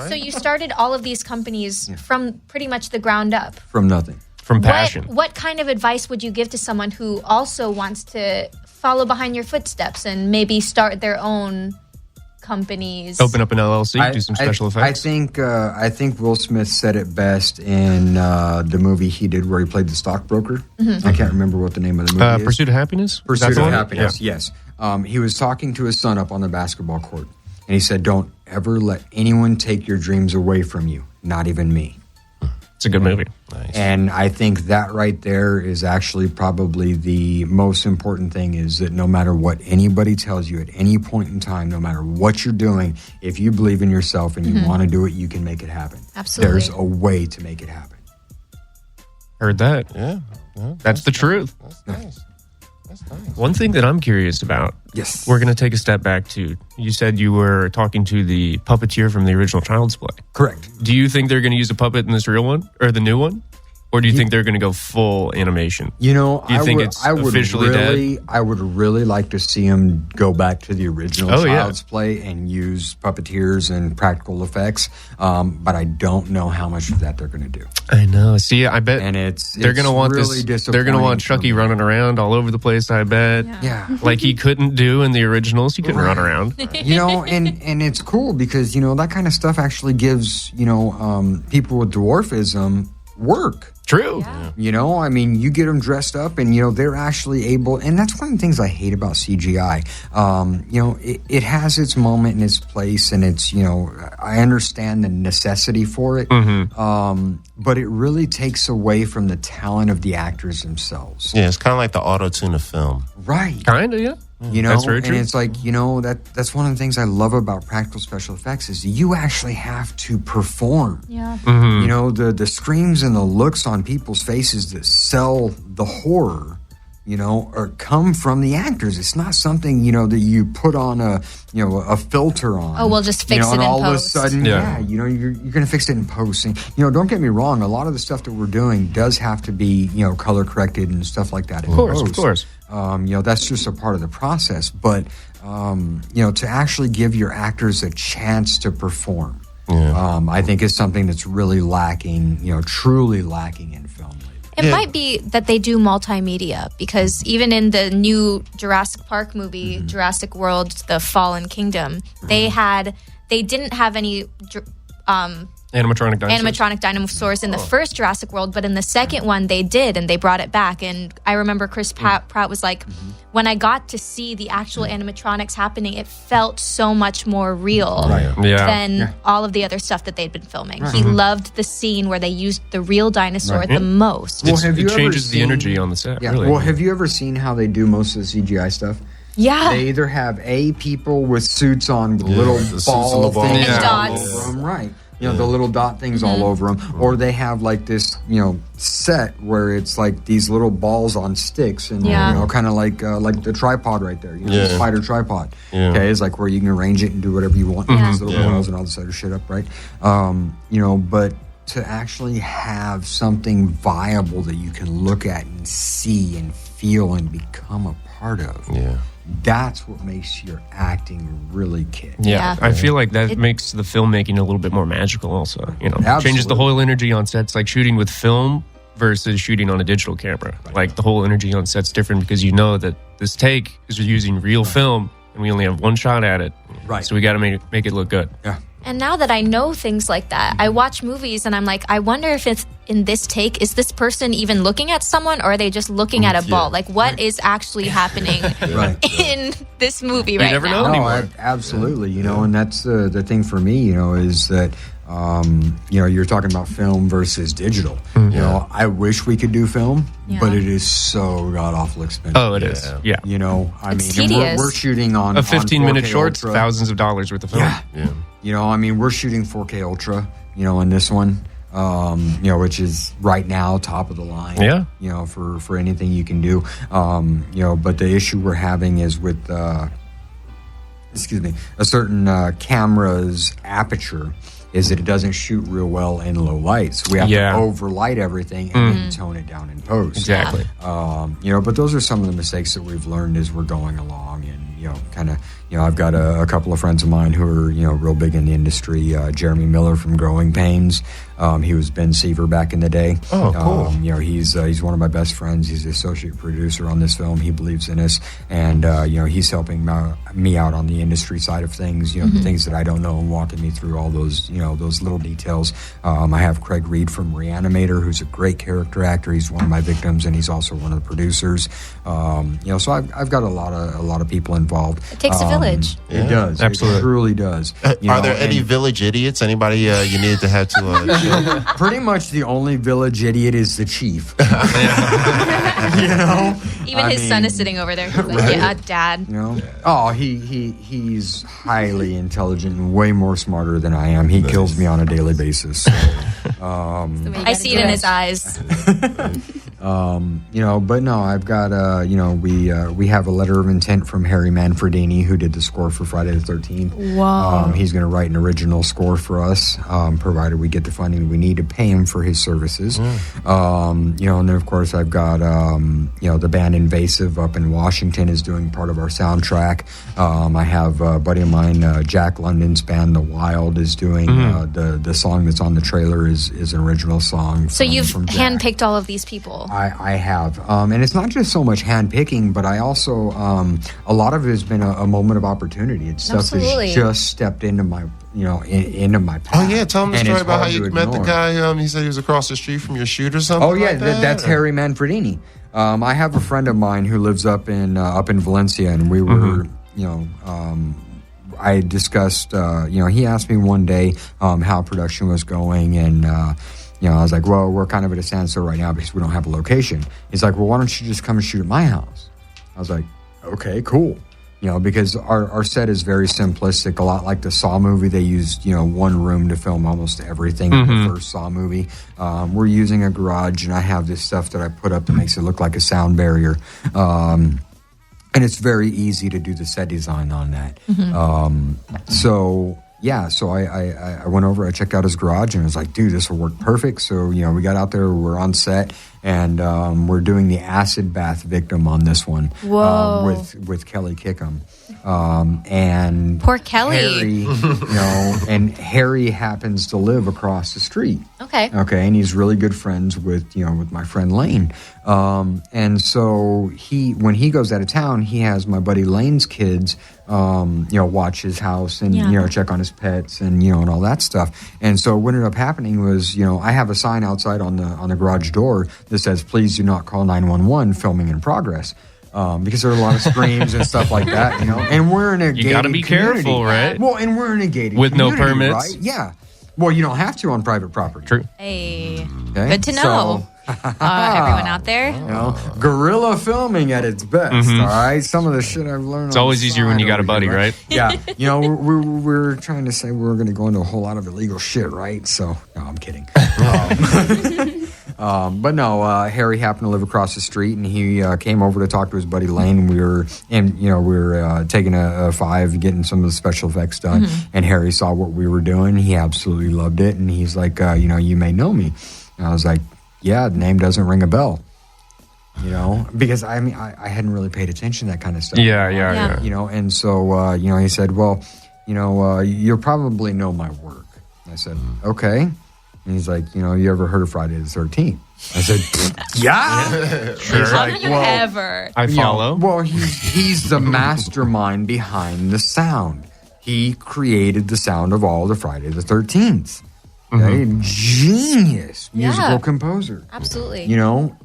So you started all of these companies from pretty much the ground up. From nothing. From passion. What kind of advice would you give to someone who also wants to follow behind your footsteps and maybe start their own companies? Open up an LLC, do some special effects? I think Will Smith said it best in the movie he did where he played the stockbroker. I can't remember what the name of the movie is. Pursuit of Happiness? Pursuit of Happiness, yes. He was talking to his son up on the basketball court, and he said, "Don't ever let anyone take your dreams away from you, not even me." It's a good movie. Nice. And I think that right there is actually probably the most important thing, is that no matter what anybody tells you at any point in time, no matter what you're doing, if you believe in yourself and you want to do it, you can make it happen. Absolutely. There's a way to make it happen. Heard that. Yeah. That's the truth. That's nice. That's nice. One thing that I'm curious about. Yes. We're going to take a step back to, you said you were talking to the puppeteer from the original Child's Play. Correct. Do you think they're going to use a puppet in this real one, or the new one? Or do you think they're going to go full animation? Do you think it's officially dead? I would really like to see him go back to the original Child's Play and use puppeteers and practical effects, but I don't know how much of that they're going to do. I know. See, I bet they're going to want really this. They're going to want Chucky running around all over the place. I bet. Yeah. Like he couldn't do in the originals. He couldn't run around. And it's cool because that kind of stuff actually gives people with dwarfism work. True. Yeah. You get them dressed up and, they're actually able, and that's one of the things I hate about CGI. It has its moment and its place, and it's, I understand the necessity for it, but it really takes away from the talent of the actors themselves. Yeah, it's kind of like the auto-tune of film. Right. Kind of, yeah. That's very true. And it's like, that's one of the things I love about practical special effects is you actually have to perform. Yeah. The screams and the looks on people's faces that sell the horror, or come from the actors. It's not something, that you put on a filter on. Oh, we'll just fix it in all post. Of a sudden, you're going to fix it in post. And, don't get me wrong, a lot of the stuff that we're doing does have to be, color corrected and stuff like that in post. Of course. That's just a part of the process. But, to actually give your actors a chance to perform, I think is something that's really lacking, truly lacking in film. It might be that they do multimedia, because even in the new Jurassic Park movie, Jurassic World: The Fallen Kingdom, they didn't have any animatronic dinosaurs in the first Jurassic World, but in the second one they did, and they brought it back. And I remember Chris Pratt was like, when I got to see the actual animatronics happening, it felt so much more real than all of the other stuff that they'd been filming. He loved the scene where they used the real dinosaur the most. Well, it changes the energy on the set, really. Well, have you ever seen how they do most of the CGI stuff? Yeah. They either have people with suits on with little ball things all over them, right? The little dot things all over them, or they have like this, set where it's like these little balls on sticks, and kind of like the tripod right there, the spider tripod. Yeah. Okay, it's like where you can arrange it and do whatever you want with these little balls and all this other shit up, right? But to actually have something viable that you can look at and see and feel and become a part of. Yeah. That's what makes your acting really kick. Yeah. I feel like that makes the filmmaking a little bit more magical also. You know, Absolutely. Changes the whole energy on sets, like shooting with film versus shooting on a digital camera. Like the whole energy on set's different because you know that this take is using real film and we only have one shot at it. Right. So we got to make it look good. Yeah. And now that I know things like that, I watch movies and I'm like, I wonder if it's in this take, is this person even looking at someone or are they just looking at a ball? Like, what is actually happening in this movie right now? You never know anymore. Absolutely. You know, and that's the thing for me, you know, is that, you know, you're talking about film versus digital. You know, I wish we could do film, but it is so god-awful expensive. Oh, it is. Yeah. You know, I It's mean, tedious. we're shooting on A 15-minute short's Ultra. thousands of dollars worth of film. Yeah. You know, I mean, we're shooting 4K Ultra, you know, in this one, you know, which is right now top of the line. Yeah. You know, for anything you can do. You know, but the issue we're having is with, a certain camera's aperture is that it doesn't shoot real well in low light. So we have to overlight everything and then tone it down in post. Exactly. You know, but those are some of the mistakes that we've learned as we're going along and, you know, kind of, you know, I've got a couple of friends of mine who are, you know, real big in the industry. Jeremy Miller from Growing Pains. He was Ben Seaver back in the day. Oh, cool. You know, he's one of my best friends. He's the associate producer on this film. He believes in us. And, you know, he's helping me out on the industry side of things, you know, the things that I don't know and walking me through all those, you know, those little details. I have Craig Reed from Reanimator, who's a great character actor. He's one of my victims, and he's also one of the producers. You know, so I've got a lot of people involved. It takes a village. It does. Absolutely. It truly does. Are there any village idiots? Anybody you needed to have to... Pretty much the only village idiot is the chief. You know? Even his son is sitting over there. He's like, yeah, Dad. You know? Oh, he's highly intelligent and way more smarter than I am. He kills me on a daily basis. So, I see it in his eyes. you know, but no, I've got, you know, we have a letter of intent from Harry Manfredini, who did the score for Friday the 13th. Wow. He's going to write an original score for us, provided we get the funding we need to pay him for his services. You know, and then of course I've got, you know, the band Invasive up in Washington is doing part of our soundtrack. I have a buddy of mine, Jack London's band, The Wild, is doing the song that's on the trailer is an original song. So you've from Jack. handpicked all of these people. I have. And it's not just so much handpicking, but I also, a lot of it has been a moment of opportunity. It's stuff that's just stepped into my, you know, into my path. Oh, yeah. Tell them the story about how you met the guy. He said he was across the street from your shoot or something. Oh, yeah. Like that, that's Harry Manfredini. I have a friend of mine who lives up in Valencia, and we were, you know, I discussed, you know, he asked me one day how production was going, and, you know, I was like, well, we're kind of at a standstill right now because we don't have a location. He's like, well, why don't you just come and shoot at my house? I was like, okay, cool. You know, because our set is very simplistic, a lot like the Saw movie. They used, you know, one room to film almost everything in the first Saw movie. We're using a garage, and I have this stuff that I put up that makes it look like a sound barrier. And it's very easy to do the set design on that. So I went over, I checked out his garage, and I was like, dude, this will work perfect. So, you know, we got out there, we're on set, and we're doing the acid bath victim on this one. Whoa. With Kelly Kickham. And Poor Kelly. Harry, you know, and Harry happens to live across the street. Okay. Okay, and he's really good friends with, you know, with my friend Lane. And so when he goes out of town, he has my buddy Lane's kids, you know, watch his house and, you know, check on his pets and, you know, and all that stuff. And so what ended up happening was, you know, I have a sign outside on the garage door that says, please do not call 911, filming in progress. Because there are a lot of screams and stuff like that, you know. And we're in a gated community. You got to be careful, right? Well, and we're in a gated with community, no permits, right? Yeah. Well, you don't have to on private property. True. Hey, okay? Good to know. Everyone out there, you know, guerrilla filming at its best. All right, some of the shit I've learned. It's always easier when you got a buddy, right? Yeah, you know, we're trying to say we're going to go into a whole lot of illegal shit, right? So, no, I'm kidding. But no, Harry happened to live across the street, and he came over to talk to his buddy Lane. We were taking a 5, getting some of the special effects done, and Harry saw what we were doing. He absolutely loved it, and he's like, you may know me. And I was like, yeah, the name doesn't ring a bell. Because I hadn't really paid attention to that kind of stuff. Yeah. And so, he said, well, you'll probably know my work. And I said, okay. And he's like, you ever heard of Friday the 13th? I said, yeah. Sure. How did you ever? I follow. Well, he's the mastermind behind the sound. He created the sound of all the Friday the 13th. Okay? Genius musical composer. Absolutely.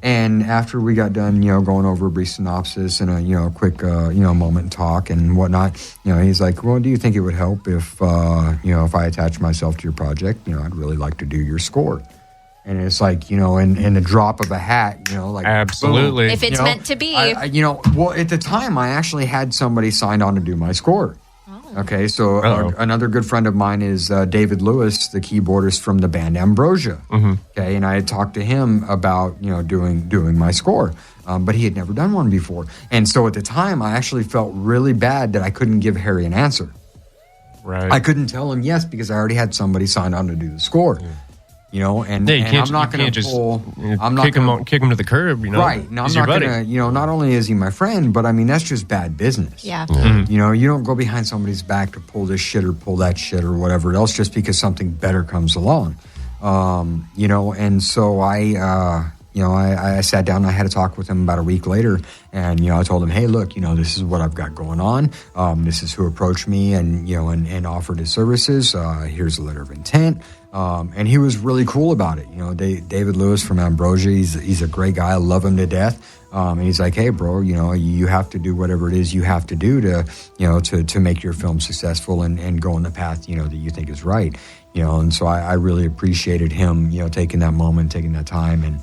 And after we got done, going over a brief synopsis and a quick, moment and talk and whatnot, he's like, well, do you think it would help if I attach myself to your project? I'd really like to do your score. And it's like, in the drop of a hat, like absolutely. Boom. If it's meant to be. Well, at the time, I actually had somebody signed on to do my score. Okay, so another good friend of mine is David Lewis, the keyboardist from the band Ambrosia. Okay, and I had talked to him about doing my score, but he had never done one before. And so at the time, I actually felt really bad that I couldn't give Harry an answer. Right, I couldn't tell him yes because I already had somebody signed on to do the score. And I'm not going to pull. I'm not kick him to the curb. Right. Now, I'm not going to. Not only is he my friend, but that's just bad business. Yeah. You don't go behind somebody's back to pull this shit or pull that shit or whatever else just because something better comes along. And so I sat down and I had a talk with him about a week later, and I told him, hey, look, this is what I've got going on. This is who approached me and offered his services. Here's a letter of intent. And he was really cool about it. David Lewis from Ambrosia, he's a great guy. I love him to death. And he's like, hey, bro, you have to do whatever it is you have to do to make your film successful and go on the path, that you think is right. And so I really appreciated him, taking that moment, taking that time and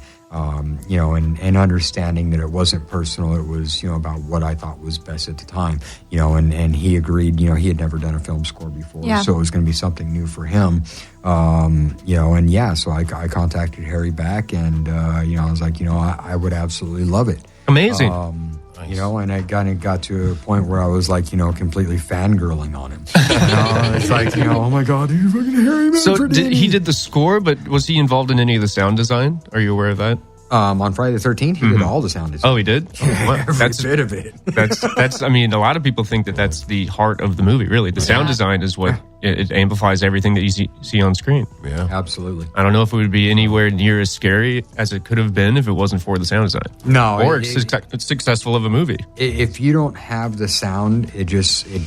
understanding that it wasn't personal. It was, about what I thought was best at the time, and he agreed, he had never done a film score before. Yeah. So it was going to be something new for him. So I contacted Harry back and, I was like, I would absolutely love it. Amazing. And I kind of got to a point where I was like, completely fangirling on him. It's like, oh my God, you're fucking Harry. So he did the score, but was he involved in any of the sound design? Are you aware of that? On Friday the 13th, he did all the sound design. Oh, he did? Every bit of it. That's. I mean, a lot of people think that that's the heart of the movie. Really, the sound design is what it amplifies everything that you see on screen. Yeah, absolutely. I don't know if it would be anywhere near as scary as it could have been if it wasn't for the sound design. No, or it's successful of a movie. If you don't have the sound, it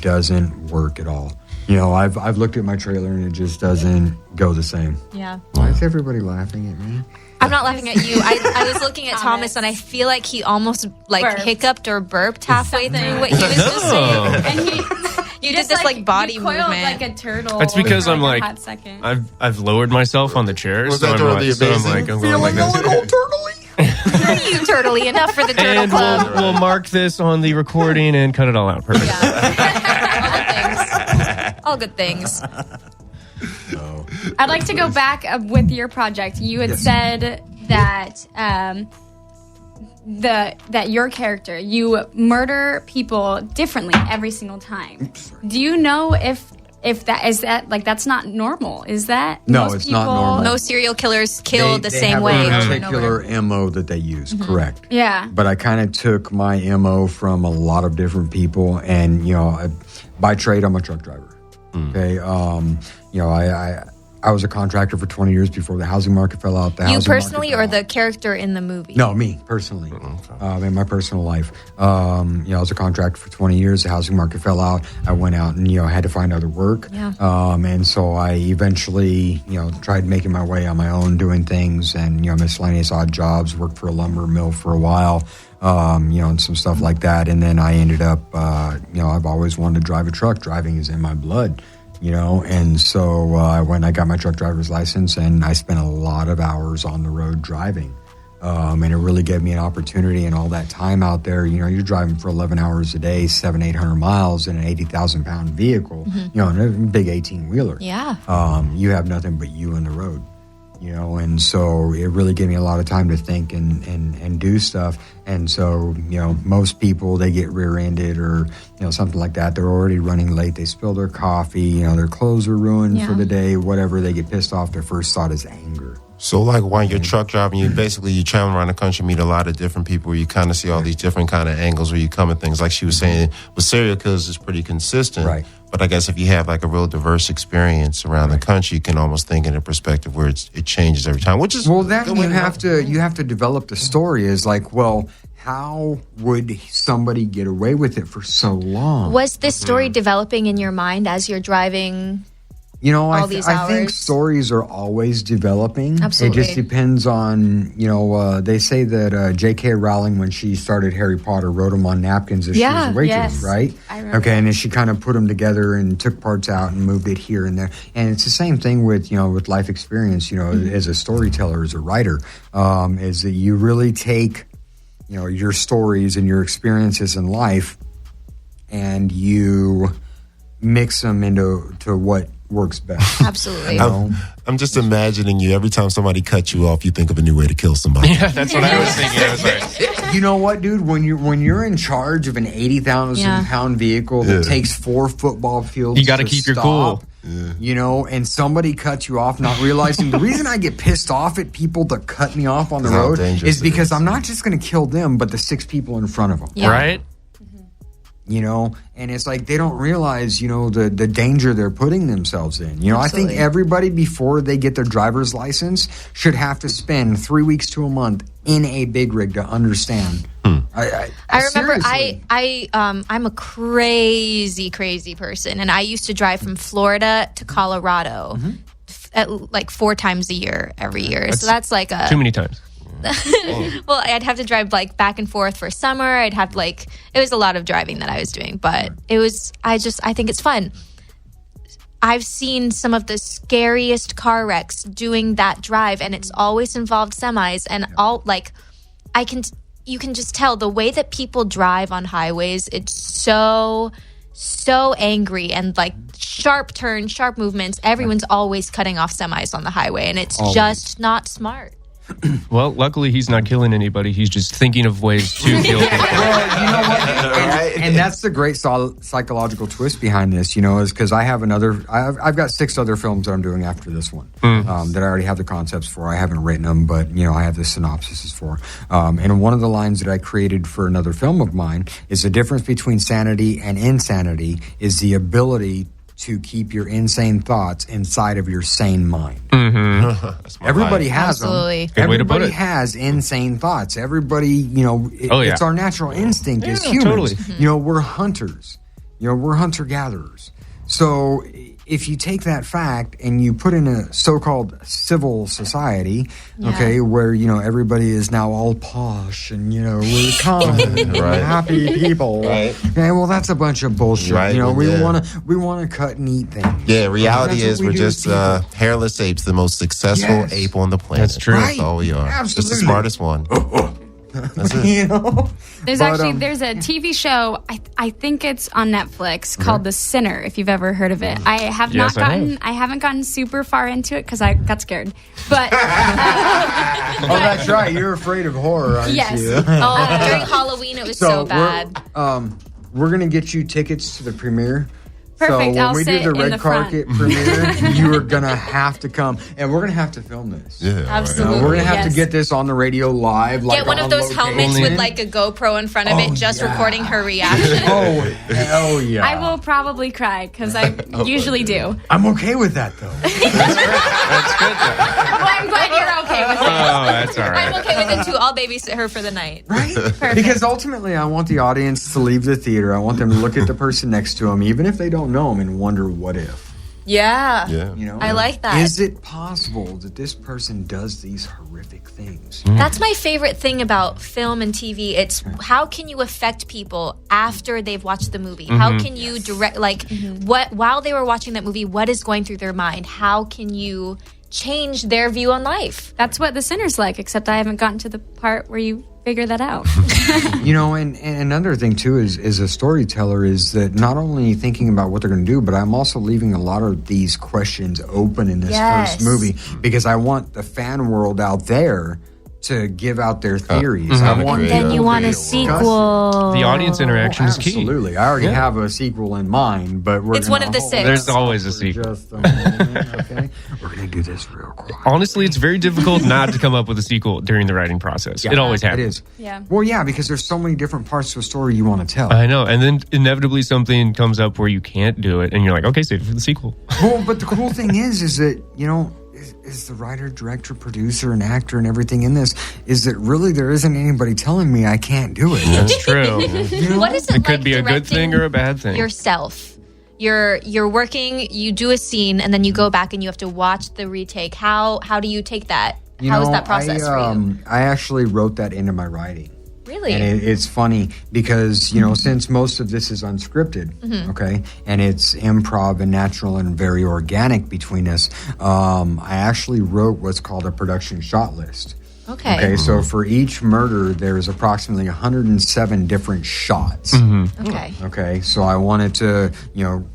doesn't work at all. I've looked at my trailer and it just doesn't go the same. Yeah. Why is everybody laughing at me? I'm not laughing at you. I was looking at Thomas, and I feel like he almost burped. Hiccuped or burped halfway through what he was just saying. And you did this body movement, like a turtle. That's because I'm like, hot second. I've lowered myself on the chair, Was so that I'm really amazing? I'm going like this. you turtley enough for the turtle And club. we'll mark this on the recording and cut it all out. Perfect. Yeah. All good things. I'd like to go back with your project. You had said that that your character, you murder people differently every single time. Do you know if that is that like that's not normal? Is that no? It's not normal. No serial killers killed the same have way. A particular MO that they use, correct? Yeah. But I kind of took my MO from a lot of different people, and by trade, I'm a truck driver. Okay, I was a contractor for 20 years before the housing market fell out. You personally, or the character in the movie? No, me personally. In my personal life, I was a contractor for 20 years. The housing market fell out. I went out and had to find other work. Yeah. And so I eventually tried making my way on my own, doing things and miscellaneous odd jobs. Worked for a lumber mill for a while. And some stuff like that. And then I ended up, I've always wanted to drive a truck. Driving is in my blood. And so I got my truck driver's license, and I spent a lot of hours on the road driving. And it really gave me an opportunity, and all that time out there, you're driving for 11 hours a day, 700-800 miles in an 80,000-pound vehicle, in a big 18-wheeler. Yeah. You have nothing but you on the road. You know, and so it really gave me a lot of time to think and do stuff. And so, you know, most people, they get rear-ended or, you know, something like that. They're already running late. They spill their coffee. You know, their clothes are ruined for the day, whatever. They get pissed off. Their first thought is anger. So, like, while you're truck driving, you travel around the country, meet a lot of different people where you kind of see all these different kind of angles where you come at things. Like she was saying, with serial killers, it's pretty consistent. Right. But I guess if you have, like, a real diverse experience around the country, you can almost think in a perspective where it changes every time, which is... Well, that you have to develop the story is like, well, how would somebody get away with it for so long? Was this story developing in your mind as you're driving? You know, I these think hours? stories are always developing. Absolutely. It just depends on, you know, they say that J.K. Rowling, when she started Harry Potter, wrote them on napkins as she was a waitress, right? I remember. Okay, and then she kind of put them together and took parts out and moved it here and there. And it's the same thing with, you know, with life experience, you know, as a storyteller, as a writer, is that you really take, you know, your stories and your experiences in life and you mix them into what works best. Absolutely. I'm just imagining you, every time somebody cuts you off, you think of a new way to kill somebody. Yeah, that's what I was thinking. I was like, You know what, dude? When you're in charge of an 80,000 pound vehicle that takes 4 football fields, You gotta keep your cool. You know, and somebody cuts you off, not realizing the reason I get pissed off at people that cut me off on the How road dangerous is it because is. I'm not just going to kill them, but the 6 people in front of them. Yeah. right? You know, and it's like they don't realize, you know, the danger they're putting themselves in. You know, Absolutely. I think everybody before they get their driver's license should have to spend 3 weeks to a month in a big rig to understand. I remember seriously. I'm a crazy person, and I used to drive from Florida to Colorado at like 4 times a year every year. So that's like a Too many times. well, I'd have to drive like back and forth for summer. I'd have it was a lot of driving that I was doing, but it was, I think it's fun. I've seen some of the scariest car wrecks doing that drive, and it's always involved semis and you can just tell the way that people drive on highways. It's so angry and like sharp turns, sharp movements. Everyone's always cutting off semis on the highway, and it's just not smart. Well, luckily he's not killing anybody. He's just thinking of ways to kill people. Well, you know what? And that's the great psychological twist behind this, you know, is because I've got 6 other films that I'm doing after this one that I already have the concepts for. I haven't written them, but, you know, I have the synopsises for. And one of the lines that I created for another film of mine is the difference between sanity and insanity is the ability to keep your insane thoughts inside of your sane mind. Everybody has Absolutely. them. Good way to put Everybody it. has insane thoughts. Everybody, you know, it's our natural instinct as humans. Totally. You know, we're hunters. You know, we're hunter-gatherers. So if you take that fact and you put in a so-called civil society, okay, where, you know, everybody is now all posh and, you know, we're kind and happy people. Right. Yeah, well, that's a bunch of bullshit. Right, You know, we yeah. want to cut and eat things. Yeah, reality That's is what we we're do as just people. hairless apes, the most successful Yes. ape on the planet. That's true. That's all we are. Absolutely. Just the smartest one. That's it. You know? There's But, there's a TV show, I think it's on Netflix, called The Sinner, if you've ever heard of it. I have Yes, not I gotten, have. I haven't gotten super far into it because I got scared. But Oh, that's right. You're afraid of horror, aren't Yes. you? Oh, during Halloween, it was so bad. We're gonna get you tickets to the premiere. Perfect, So when I'll we sit do the in red the front. carpet premiere, you are gonna have to come, and we're gonna have to film this. Yeah, Absolutely. We're gonna have to Yes. get this on the radio live. Like Get one on of those location. helmets with like a GoPro in front of it, just recording her reaction. Oh, hell yeah! I will probably cry because I usually do. I'm okay with that though. That's good. Well, I'm glad you're okay with it. Oh, that's all I'm right. okay with it too. I'll babysit her for the night. Right? Because ultimately, I want the audience to leave the theater. I want them to look at the person next to them, even if they don't know them, and wonder what if. Yeah. Yeah. You know, I like that. Is it possible that this person does these horrific things? That's my favorite thing about film and TV. It's how can you affect people after they've watched the movie? How can you direct, what while they were watching that movie, what is going through their mind? How can you change their view on life. That's what The Sinner's like, except I haven't gotten to the part where you figure that out. And another thing too is a storyteller is that not only thinking about what they're going to do, but I'm also leaving a lot of these questions open in this first movie because I want the fan world out there to give out their theories. Then you want a sequel. The audience interaction is key. Absolutely. I already have a sequel in mind, but It's one of the 6. There's always a sequel. Just a moment, okay? We're going to do this real quick. Honestly, it's very difficult not to come up with a sequel during the writing process. It always happens. It is. Yeah. Well, yeah, because there's so many different parts to a story you want to tell. I know. And then inevitably something comes up where you can't do it. And you're like, okay, save it for the sequel. Well, but the cool thing is that, is the writer, director, producer, and actor and everything in this is that really there isn't anybody telling me I can't do it. That's true. What is it It could like be a good thing directing or a bad thing. yourself? You're working, you do a scene, and then you go back and you have to watch the retake. How do you take that? How is that process for you? I actually wrote that into my writing. Really? And it's funny because, since most of this is unscripted, okay, and it's improv and natural and very organic between us, I actually wrote what's called a production shot list. Okay, so for each murder, there's approximately 107 different shots. Okay, so I wanted to,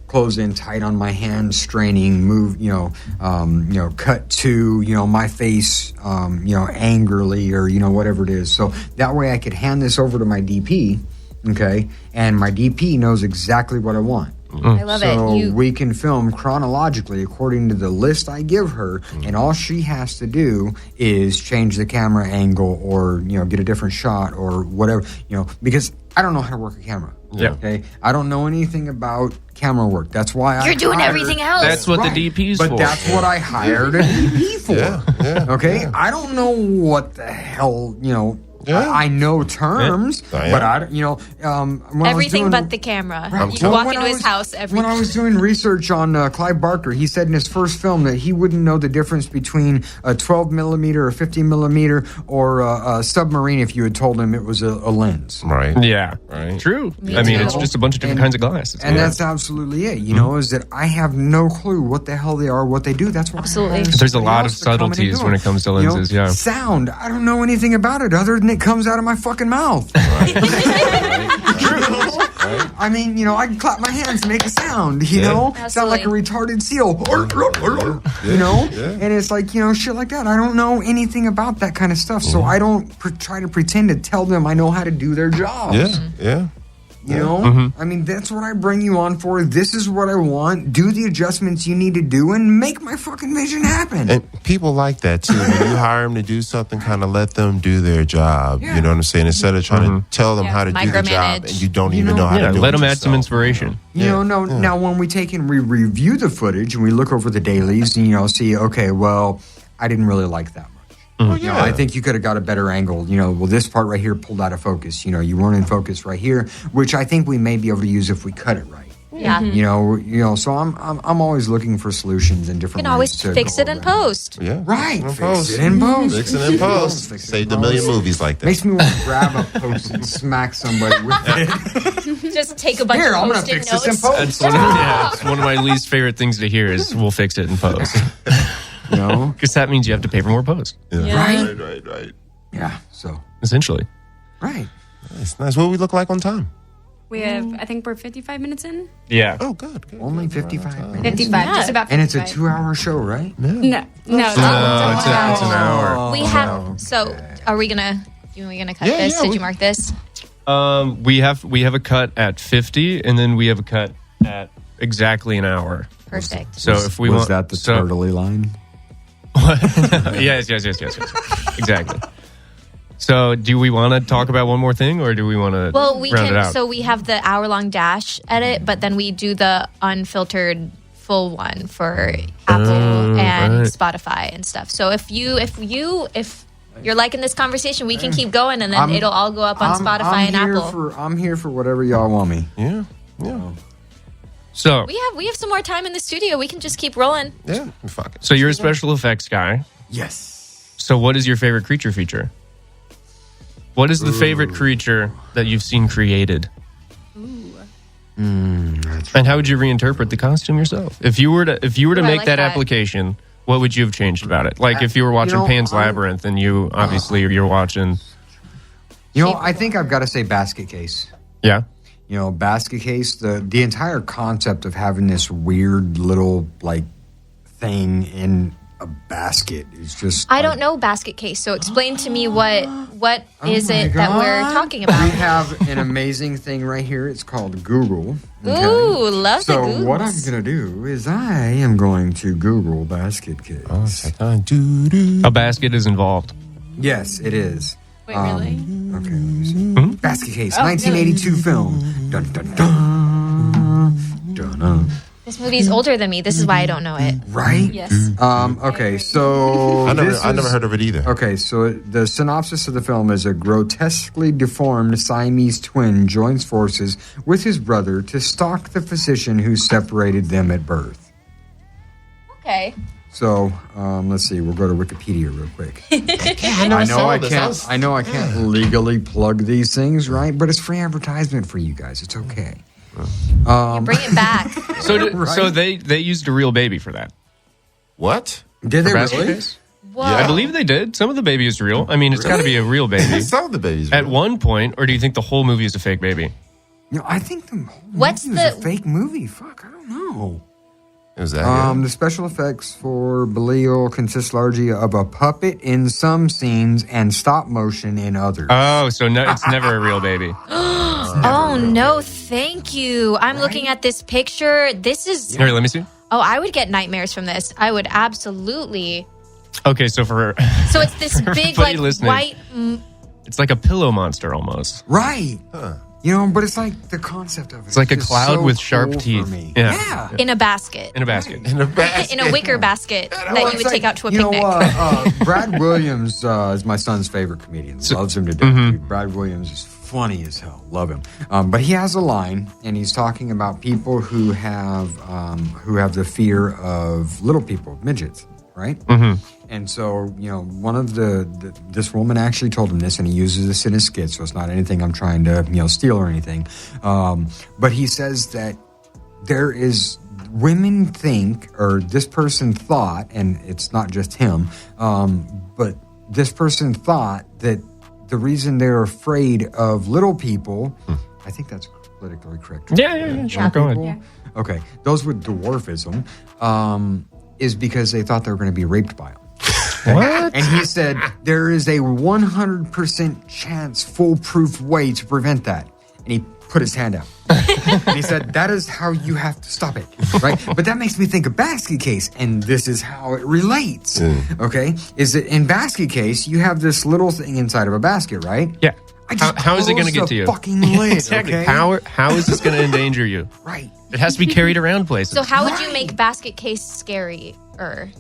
close in tight on my hands, straining, move, cut to, my face, angrily or, whatever it is. So that way I could hand this over to my DP, okay, and my DP knows exactly what I want. I love it. So we can film chronologically according to the list I give her, and all she has to do is change the camera angle or, get a different shot or whatever, because I don't know how to work a camera. Yeah. Okay. I don't know anything about camera work. That's why You're doing everything else. That's what the DP's for. But that's what I hired a DP for. Yeah. Okay. I don't know what the hell, I know terms, but I don't, when everything but the camera. Right. You walk into his house When I was doing research on Clive Barker, he said in his first film that he wouldn't know the difference between a 12 millimeter or 50 millimeter or a submarine if you had told him it was a lens. Right. Yeah. Right. True. Me I mean, too. it's just a bunch of different kinds of glass. And that's absolutely it. Is that I have no clue what the hell they are, what they do. That's why Absolutely. There's a lot of subtleties when it comes to lenses, yeah. Sound, I don't know anything about it other than it comes out of my fucking mouth. I mean, I can clap my hands and make a sound, sound like a retarded seal, and it's like, shit like that. I don't know anything about that kind of stuff, so I don't try to pretend to tell them I know how to do their jobs. Yeah. I mean, that's what I bring you on for. This is what I want. Do the adjustments you need to do and make my fucking vision happen. And people like that too. When you hire them to do something, kind of let them do their job. Yeah. You know what I'm saying? Instead of trying to tell them how to do the job and you don't even know how to do it. Let them add yourself. some inspiration. Now when we take and we review the footage and we look over the dailies and, see, okay, well, I didn't really like that much. I think you could have got a better angle. Well, this part right here pulled out of focus. You weren't in focus right here, which I think we may be able to use if we cut it right. Yeah. So I'm always looking for solutions and different. You can always fix it in post. Yeah. Right. Fix Fix it in post. Fix it in post. Saved a million movies like that. Makes me want to grab a post and smack somebody with it. Just take a bunch Here, of I'm gonna post-it fix notes. this in post. It's one of my least favorite things to hear is we'll fix it in post. Because that means you have to pay for more post, Right. Yeah. So essentially. right. Nice. What do we look like on time? We have, I think we're 55 minutes in. Yeah. Oh, good. Only 55 minutes. 55, just about 55. And it's a 2-hour show, right? No. No, it's an hour. We have. So, are we gonna cut this? Did you mark this? We have a cut at 50, and then we have a cut at exactly an hour. Perfect. So if we was want that the turtley line? Yes. Exactly. So, do we want to talk about one more thing, or do we want to We round it can. out? So we have the hour-long dash edit, but then we do the unfiltered full one for Apple and Spotify and stuff. So if you're liking this conversation, we can keep going, and then it'll all go up on Spotify and Apple. I'm here for whatever y'all want me. Yeah. So We have some more time in the studio. We can just keep rolling. Yeah. Fuck it. So you're a special effects guy. Yes. So what is your favorite creature feature? What is the favorite creature that you've seen created? And how would you reinterpret the costume yourself? If you were to make like that that. application, what would you have changed about it? Like if you were watching Pan's Labyrinth and you obviously you're watching. I think I've got to say Basket Case. Yeah. Basket Case, the entire concept of having this weird little like thing in a basket is just. I don't know Basket Case, so explain to me what is it that we're talking about? We have an amazing thing right here. It's called Google. Okay? Ooh, love the Googles. So what I'm going to do is I am going to Google Basket Case. A basket is involved. Yes, it is. Wait, really? Okay, let me see. Basket Case, 1982 film. Dun, dun, dun. Dun, dun. This movie's older than me. This is why I don't know it. Right? Yes. Okay, so I never heard of it either. Okay, so the synopsis of the film is a grotesquely deformed Siamese twin joins forces with his brother to stalk the physician who separated them at birth. Okay. So let's see. We'll go to Wikipedia real quick. I know I can't legally plug these things, right? But it's free advertisement for you guys. It's okay. Bring it back. So they used a real baby for that. What? Did they Basket really? Case? Whoa. I believe they did. Some of the baby is real. I mean, it's got to be a real baby. Some of the babies. At one point, or do you think the whole movie is a fake baby? I think the whole What's movie was the- a fake movie. Fuck, I don't know. Is that good? The special effects for Belial consist largely of a puppet in some scenes and stop motion in others. Oh, so no, it's never a real baby. Oh, no, thank you. I'm looking at this picture. This is... Here, let me see. Oh, I would get nightmares from this. I would absolutely... Okay, so for So it's this big, everybody like, listening, white... it's like a pillow monster almost. Right. But it's like the concept of it. It's like a just cloud so with cool sharp for teeth. me. Yeah. in a basket. In a basket. In a basket. In a wicker basket that you would take out to a picnic. Brad Williams is my son's favorite comedian. Loves him to death. Dude, Brad Williams is funny as hell. Love him. But he has a line, and he's talking about people who have the fear of little people, midgets, right? Mm-hmm. And so, one of this woman actually told him this, and he uses this in his skit, so it's not anything I'm trying to, steal or anything. But he says that women think, or this person thought, and it's not just him, but this person thought that the reason they're afraid of little people, I think that's politically correct. Yeah. Sure, go ahead. Yeah. Okay, those with dwarfism, is because they thought they were going to be raped by him. What? And he said there is a 100% chance, foolproof way to prevent that. And he put his hand out. And he said, that is how you have to stop it, right? But that makes me think of Basket Case, and this is how it relates, okay? Is that in Basket Case, you have this little thing inside of a basket, right? Yeah. I just How is it going to close get to you? the fucking lid, Exactly. okay? How is this going to endanger you? Right. It has to be carried around places. So how would you make Basket Case scary?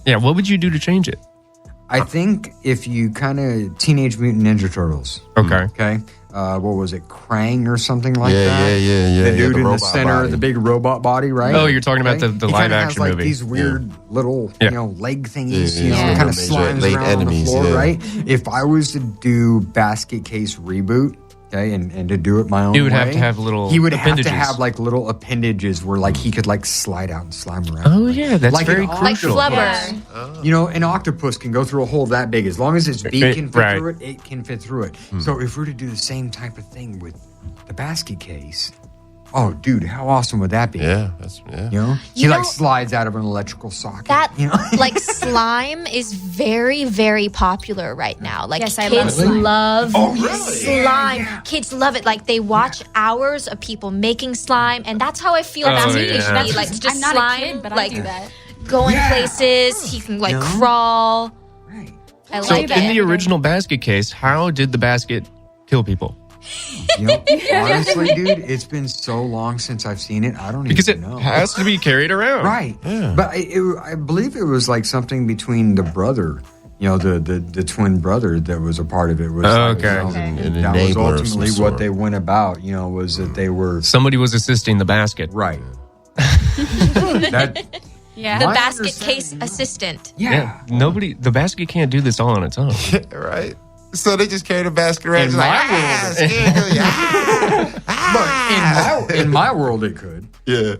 Yeah, what would you do to change it? I think if you kind of Teenage Mutant Ninja Turtles. Okay. What was it, Krang or something like that? Yeah. The dude the in the robot center, body. the big robot body, right? Oh, you're talking about the He live kinda action has, like, movie. these weird little, leg thingies, Yeah. kind of Yeah. slimes Late around enemies, on the floor, yeah. right? If I was to do Basket Case reboot, okay, and to do it my own way, He would have to have little He would appendages. have to have like little appendages where like he could like slide out and slime around. Oh, yeah, that's Like very an Like crucial. Flubber. An octopus can go through a hole that big. As long as its beak can fit Right. through it, it can fit through it. So if we're to do the same type of thing with the Basket Case, oh, dude, how awesome would that be? Yeah. He You know- slides out of an electrical socket. That slime is very, very popular right now. Like Yes, I love kids slime. love Oh, really? slime. Yeah. Kids love it. Like they watch hours of people making slime, and that's how I feel Oh, Basket yeah. Case should be. That's Like just I'm not slime, a kid, but like I do that. going Yeah. places. He can crawl. Right. I So like in it. the original Basket Case, how did the basket kill people? Honestly, dude, it's been so long since I've seen it. I don't Because it even know. has to be carried around. Right. Yeah. But I believe it was like something between the brother, the twin brother that was a part of it. Was Okay. An That was enabler of some ultimately sort. what they went about, was that they were. Somebody was assisting the basket. Right. That, Yeah. The My Basket understanding, Case assistant. yeah. The basket can't do this all on its own. Right. So they just carried a basket around. In like, my world. scared. But in my world, it could. Yeah.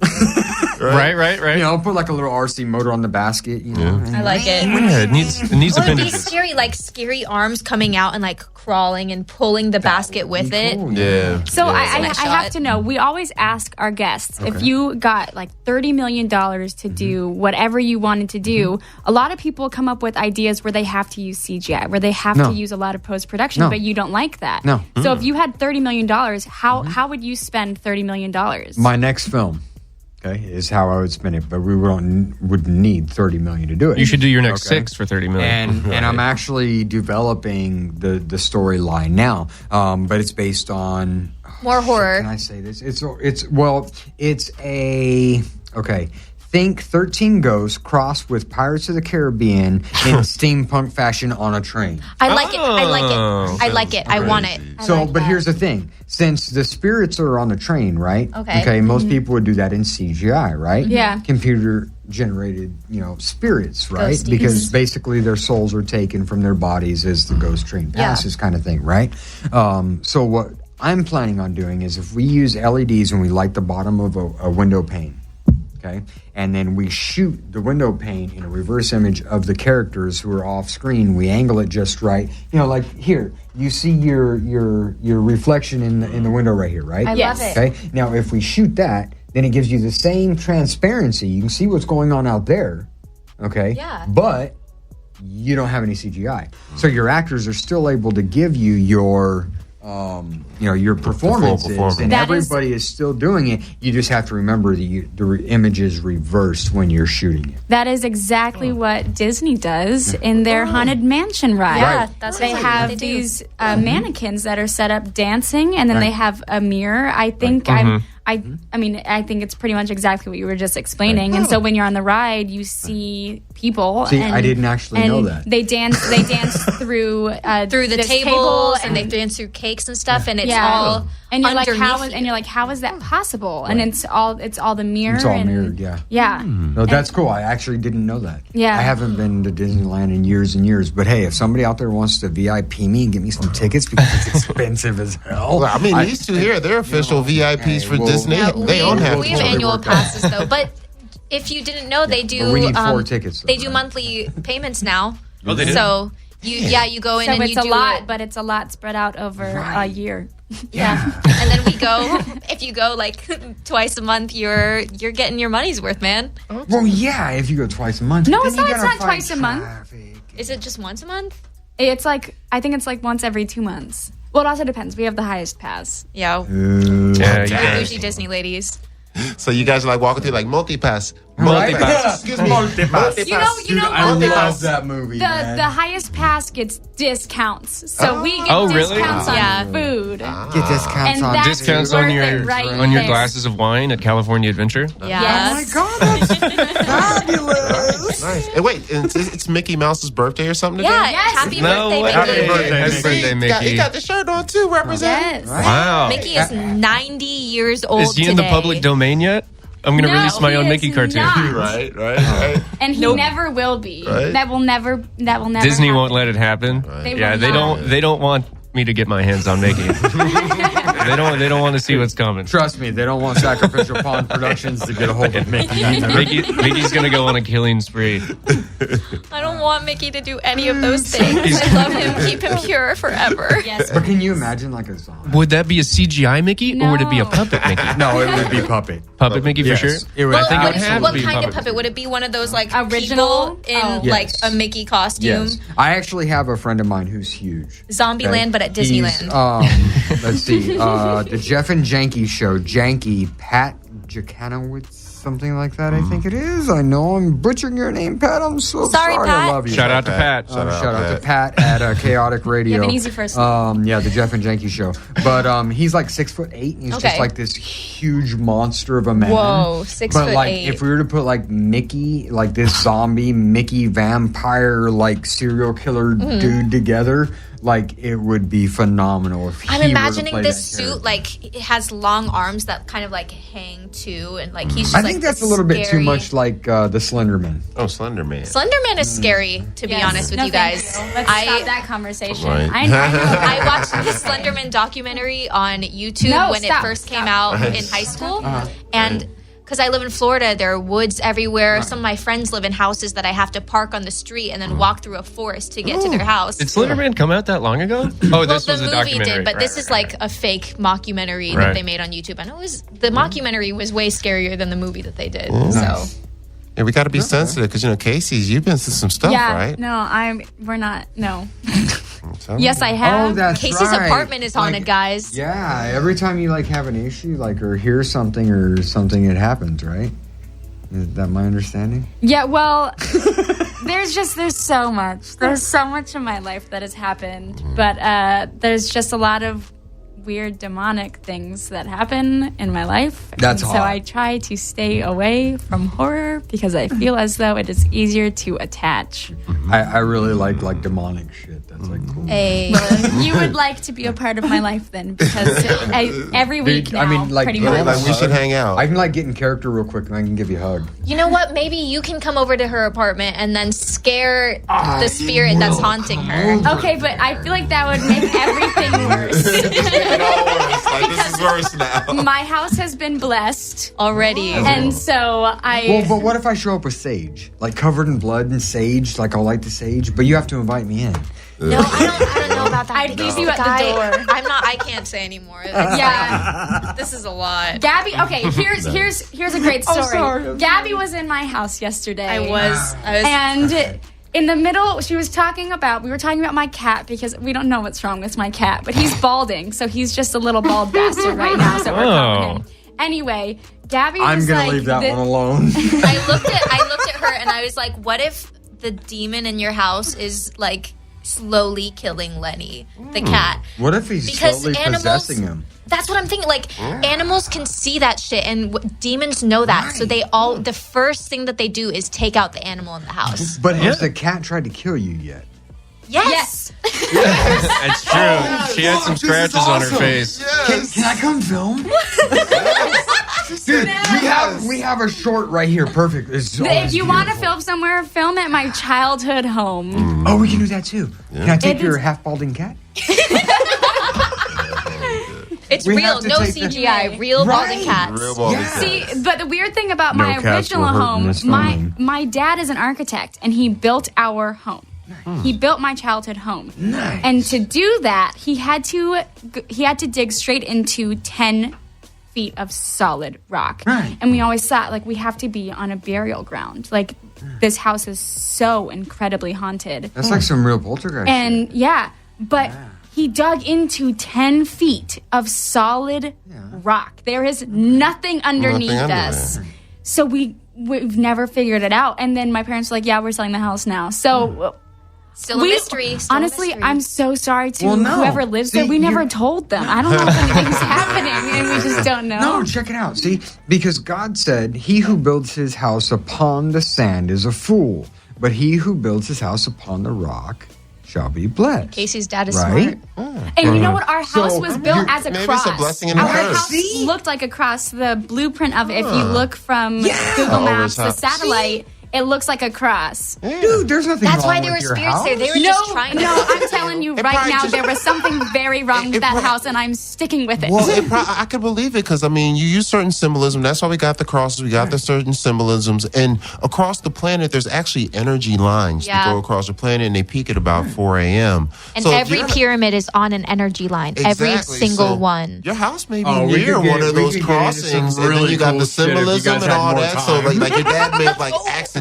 Right. You know, put like a little RC motor on the basket. You know, I like it. Yeah, it needs Or it'd be appendages. scary, like scary arms coming out and like crawling and pulling the basket with it. Cool, Yeah. So I Nice have shot. to know. We always ask our guests if you got like $30 million to do whatever you wanted to do. A lot of people come up with ideas where they have to use CGI, where they have to use a lot of post production, No. but you don't like that. No. So if you had $30 million, how would you spend $30 million? My next film, okay, is how I would spend it, but we would need $30 million to do it. You should do your next Okay. 6 for $30 million. And I'm actually developing the storyline now, but it's based on More horror. Can I say this? It's a okay. Think 13 Ghosts crossed with Pirates of the Caribbean in steampunk fashion on a train. I like it. I like it. I like it. I want it. So, but here's the thing: since the spirits are on the train, right? Okay. Okay. Most people would do that in CGI, right? Yeah. Computer generated, spirits, right? Ghosties. Because basically their souls are taken from their bodies as the ghost train passes, kind of thing, right? So what I'm planning on doing is if we use LEDs and we light the bottom of a window pane. Okay, and then we shoot the window pane in a reverse image of the characters who are off screen. We angle it just right. Like here, you see your reflection in the window right here, right? I love it. Okay. Now, if we shoot that, then it gives you the same transparency. You can see what's going on out there. Okay. Yeah. But you don't have any CGI, so your actors are still able to give you your your performances, performance. and That is- everybody is still doing it. You just have to remember the image is reversed when you're shooting it. That is exactly what Disney does in their Haunted Mansion ride. Yeah, that's they exactly what have they do. these mannequins that are set up dancing, and then they have a mirror. I think I mean, I think it's pretty much exactly what you were just explaining. And so when you're on the ride, you see people. See, and, I didn't actually know and that. They dance Through through the this tables table and they dance through cakes and stuff, and it's yeah. all And you're like, underneath you. how is that possible? And it's all the mirror. It's all and, mirrored, yeah. Yeah. No, that's cool. I actually didn't know that. Yeah. I haven't been to Disneyland in years and years. But hey, if somebody out there wants to VIP me and get me some tickets because it's expensive as hell. Well, I mean, these two here, they're official VIPs for Disney. Yeah, They own half we the have show. annual passes though, but if you didn't know, they do. But we need 4 tickets, though, They do right? monthly payments now. Oh, they do? So you go in So and it's you a do lot, it. but it's a lot spread out over a year. Yeah, and then we go. If you go like twice a month, you're getting your money's worth, man. Well, yeah, if you go twice a month. No, then it's you not. It's gotta not fight twice a month. traffic. Is it just once a month? It's like I think it's like once every 2 months. Well, it also depends. We have the highest pass. Yeah, Yeah, we're you guys. usually Disney ladies. So you guys are like walking through like multi-pass. Multi-pass. Excuse me. Multi-pass. You know Dude, I what? love that movie, The man. highest pass gets discounts, so we get Oh, really? discounts on Yeah. food. Get discounts And on that's Discounts worth on it your right on your there. glasses of wine at California Adventure. Yeah. Oh my god, that's fabulous. Nice. Hey, wait, and it's Mickey Mouse's birthday or something today? Yeah, Yes. happy No birthday, way. Mickey. Happy birthday, He Mickey. got the shirt on too, representing. Yes. Wow. Mickey is 90 years old Is he today. in the public domain yet? I'm going to No, release my he own is Mickey cartoon. not. Right. And he never will be. Right. That will never. Disney happen. won't let it happen. They Yeah, will they not. don't. They don't want me to get my hands on Mickey. They don't want to see what's coming. Trust me, they don't want Sacrificial Pawn Productions to get a hold of Mickey either. Mickey's going to go on a killing spree. I don't want Mickey to do any of those things. I love him. Keep him pure forever. Yes. But can you imagine like a zombie? Would that be a CGI Mickey or would it be a No. puppet Mickey? No, it would be puppet. Puppet Mickey Yes. for sure. It would Well, think it would what, have what to be kind of puppet. puppet? Would it be one of those like Original? people in Oh. like Yes. a Mickey costume? Yes. I actually have a friend of mine who's huge. Zombieland, but at He's, Disneyland. let's see. The Jeff and Janky show. Janky, Pat Jakanowitz, something like that, I think it is. I know I'm butchering your name, Pat. I'm so Sorry, sorry. Pat. I love you. Shout out to Pat. Shout out to Pat at Chaotic Radio. You have an easy first name. Yeah, the Jeff and Janky show. But he's like 6'8", and he's Okay. just like this huge monster of a man. Whoa, 6'8". But like, if we were to put like Mickey, like this zombie Mickey vampire, like serial killer dude together, like it would be phenomenal. If I'm he were to imagining play this that suit character. like it has long arms that kind of like hang too, and like he's just I like think that's a this little bit too scary- much like the Slenderman. Oh, Slender Man. Slenderman is scary, to be Yes. honest with No, you thank guys. you. Let's stop that conversation. Right. I know. I watched the Slenderman documentary on YouTube No, when stop, it first stop. came out in high school, and because I live in Florida, there are woods everywhere. Right. Some of my friends live in houses that I have to park on the street and then walk through a forest to get to their house. Did Slenderman come out that long ago? Oh, this was a documentary. Did, but this is like a fake mockumentary that they made on YouTube. I know the mockumentary was way scarier than the movie that they did. So. Yeah, we got to be sensitive because Casey's. You've been through some stuff, right? No, we're not. No. Yes, I have. Oh, that's Casey's right. apartment is haunted, guys. Yeah, every time you have an issue, or hear something or something, it happens, right? Is that my understanding? Yeah, well, there's so much. There's so much in my life that has happened, but there's just a lot of weird demonic things that happen in my life. That's hot. So I try to stay away from horror because I feel as though it is easier to attach. I really like demonic shit. That's cool. Hey. You would like to be a part of my life then, because every week now, pretty much. Like we should hang out. I can get in character real quick and I can give you a hug. You know what? Maybe you can come over to her apartment and then scare the spirit that's haunting her. Okay, but I feel like that would make everything worse. It all worse. This is worse now. My house has been blessed already, and so I. Well, but what if I show up with sage, covered in blood and sage, I'll light the sage, but you have to invite me in. No, I don't know about that. I'd leave you at the door. I can't say anymore. Yeah. This is a lot. Gabby, okay, here's a great story. Gabby was in my house yesterday. I was. And in the middle, we were talking about my cat because we don't know what's wrong with my cat, but he's balding, so he's just a little bald bastard right now, so we're calling him. Anyway, Gabby was I'm gonna leave that one alone. I looked at her and I was like, what if the demon in your house is slowly killing Lenny, the cat? What if he's slowly possessing him? That's what I'm thinking. Animals can see that shit, and demons know that. Right. So the first thing that they do is take out the animal in the house. But has the cat tried to kill you yet? Yes. That's true. She had some scratches on her face. Yes. Can I come film? Dude, we have a short right here. Perfect. If you want to film somewhere, film at my childhood home. Oh, we can do that too. Yeah. Can I take your half balding cat? It's real, no CGI. Real balding cats. Real balding cats. See, but the weird thing about my original home, my dad is an architect, and he built our home. Nice. He built my childhood home. Nice. And to do that, he had to dig straight into 10 feet of solid rock. Right. And we always thought, we have to be on a burial ground. This house is so incredibly haunted. That's some real poltergeist shit. But he dug into 10 feet of solid rock. There is nothing underneath us. So we've never figured it out. And then my parents were like, we're selling the house now. So... Still a mystery. Honestly, I'm so sorry to whoever lives there. We never told them. I don't know if anything's happening, and we just don't know. No, check it out. See, because God said, "He who builds his house upon the sand is a fool, but he who builds his house upon the rock shall be blessed." Casey's dad is smart. And you know what? Our house was built as a cross. Maybe it's a blessing in Our curse. house looked like a cross. The blueprint of it, if you look from Google Maps, the satellite... It looks like a cross. Yeah. Dude, there's nothing That's wrong why there with were your spirits house. there. They were just trying to... No, I'm telling you right now, there was something very wrong with that house, and I'm sticking with it. Well, I could believe it because, you use certain symbolism. That's why we got the crosses. We got the certain symbolisms. And across the planet, there's actually energy lines that go across the planet, and they peak at about 4 a.m. And so every pyramid is on an energy line. Exactly. Every single one. Your house may be near one of those crossings, and then you got the symbolism and all that. So, your dad may accidentally...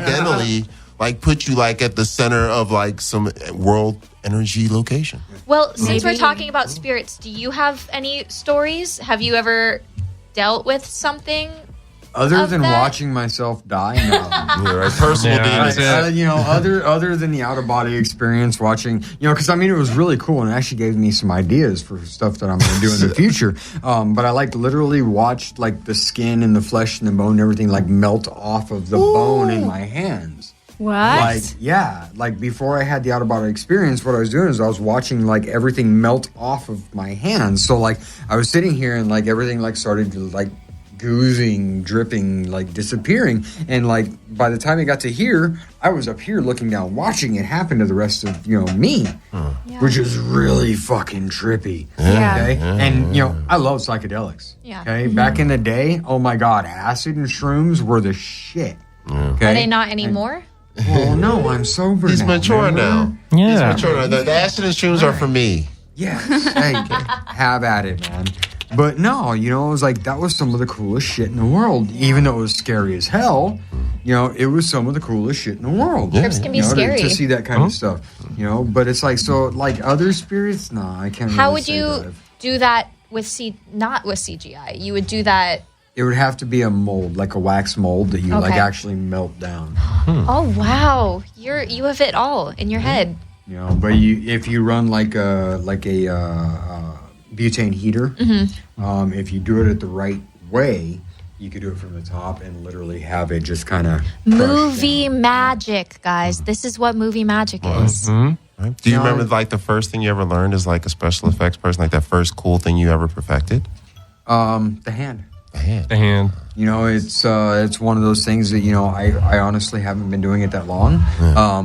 put you at the center of some world energy location. Well, since we're talking about spirits, do you have any stories? Have you ever dealt with something? Other than watching myself die, no. Personal demons. Other than the out of body experience, watching, because it was really cool and it actually gave me some ideas for stuff that I'm going to do in the future. But I literally watched the skin and the flesh and the bone and everything melt off of the bone in my hands. What? Before I had the out-of-body experience, what I was doing is I was watching, everything melt off of my hands. So, I was sitting here and, everything, started to, goozing, dripping, like disappearing. And like by the time it got to here, I was up here looking down, watching it happen to the rest of me, which is really fucking trippy. Okay, and I love psychedelics. Yeah. Okay, back in the day, oh my god, acid and shrooms were the shit. Okay, Are they not anymore? Oh no, I'm sober. He's now, mature remember? now. Yeah. He's mature now. The acid and shrooms are for me. Yes. Hey, have at it, man. But no, it was like that was some of the coolest shit in the world. Even though it was scary as hell, it was some of the coolest shit in the world. Trips can be scary. To see that kind of stuff. But it's like like other spirits. No, I can't. How really would say you that. do that with not with CGI? You would do that. It would have to be a mold, like a wax mold that you like Okay. actually melt down. Oh wow, you have it all in your head. But if you run like a butane heater, if you do it at the right way, you could do it from the top and literally have it just kind of Movie magic, guys. This is what movie magic is. Right? Do you remember like the first thing you ever learned as like a special effects person, like that first cool thing you ever perfected? The hand. The hand. The hand. It's one of those things that I honestly haven't been doing it that long,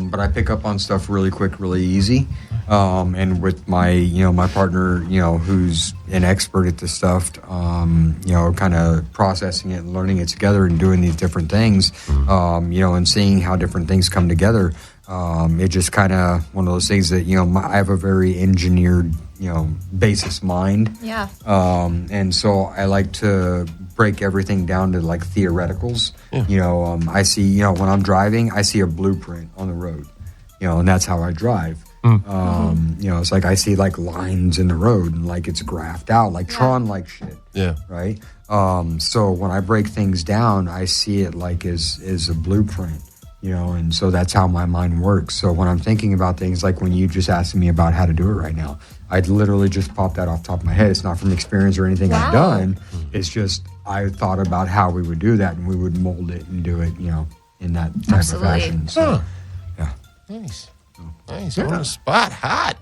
but I pick up on stuff really quick, really easy, and with my my partner who's an expert at this stuff, kind of processing it and learning it together and doing these different things, and seeing how different things come together. It just kind of one of those things that I have a very engineered basis mind. Yeah. And so I like to break everything down to like theoreticals. I see, when I'm driving, I see a blueprint on the road, and that's how I drive. It's like I see like lines in the road and like it's graphed out, like Tron like shit. Yeah. Right. So when I break things down, I see it like as a blueprint. And so that's how my mind works. So when I'm thinking about things like when you just asked me about how to do it right now, I'd literally just pop that off the top of my head. It's not from experience or anything I've done. It's just I thought about how we would do that and we would mold it and do it, in that type of fashion. So, yeah. Nice. Nice. On the spot. Hot.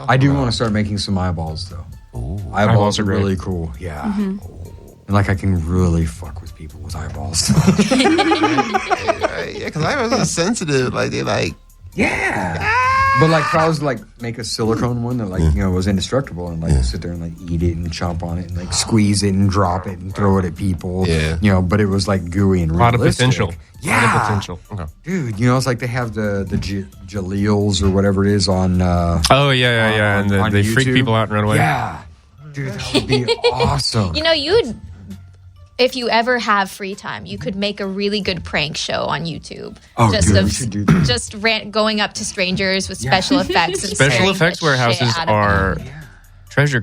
I do want to start making some eyeballs, though. Ooh. Eyeballs are really cool. Yeah. And like I can really fuck with people with eyeballs. Yeah, because eyeballs are sensitive. Like they like. Yeah. But like if I was to like make a silicone one that like was indestructible and like sit there and like eat it and chomp on it and like squeeze it and drop it and throw it at people. Yeah. But it was like gooey and A lot realistic. of potential. Yeah. A lot of potential. Okay. Dude, it's like they have the Jaleels or whatever it is on Oh yeah, and on they freak YouTube. people out and run away. Yeah. Dude, that would be awesome. You'd if you ever have free time, you could make a really good prank show on YouTube. Oh, dude, we should do that. Just going up to strangers with special effects. And Special scaring effects the warehouses shit out of are them. treasure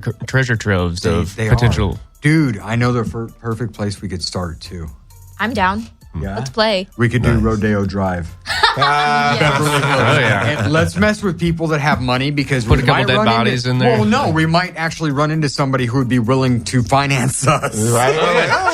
troves of They potential. are. Dude, I know the perfect place we could start too. I'm down. Yeah. Let's play. We could do Rodeo Drive. Oh yeah. And let's mess with people that have money because Put we a couple might dead run bodies in there. Well, no, we might actually run into somebody who would be willing to finance us. Right.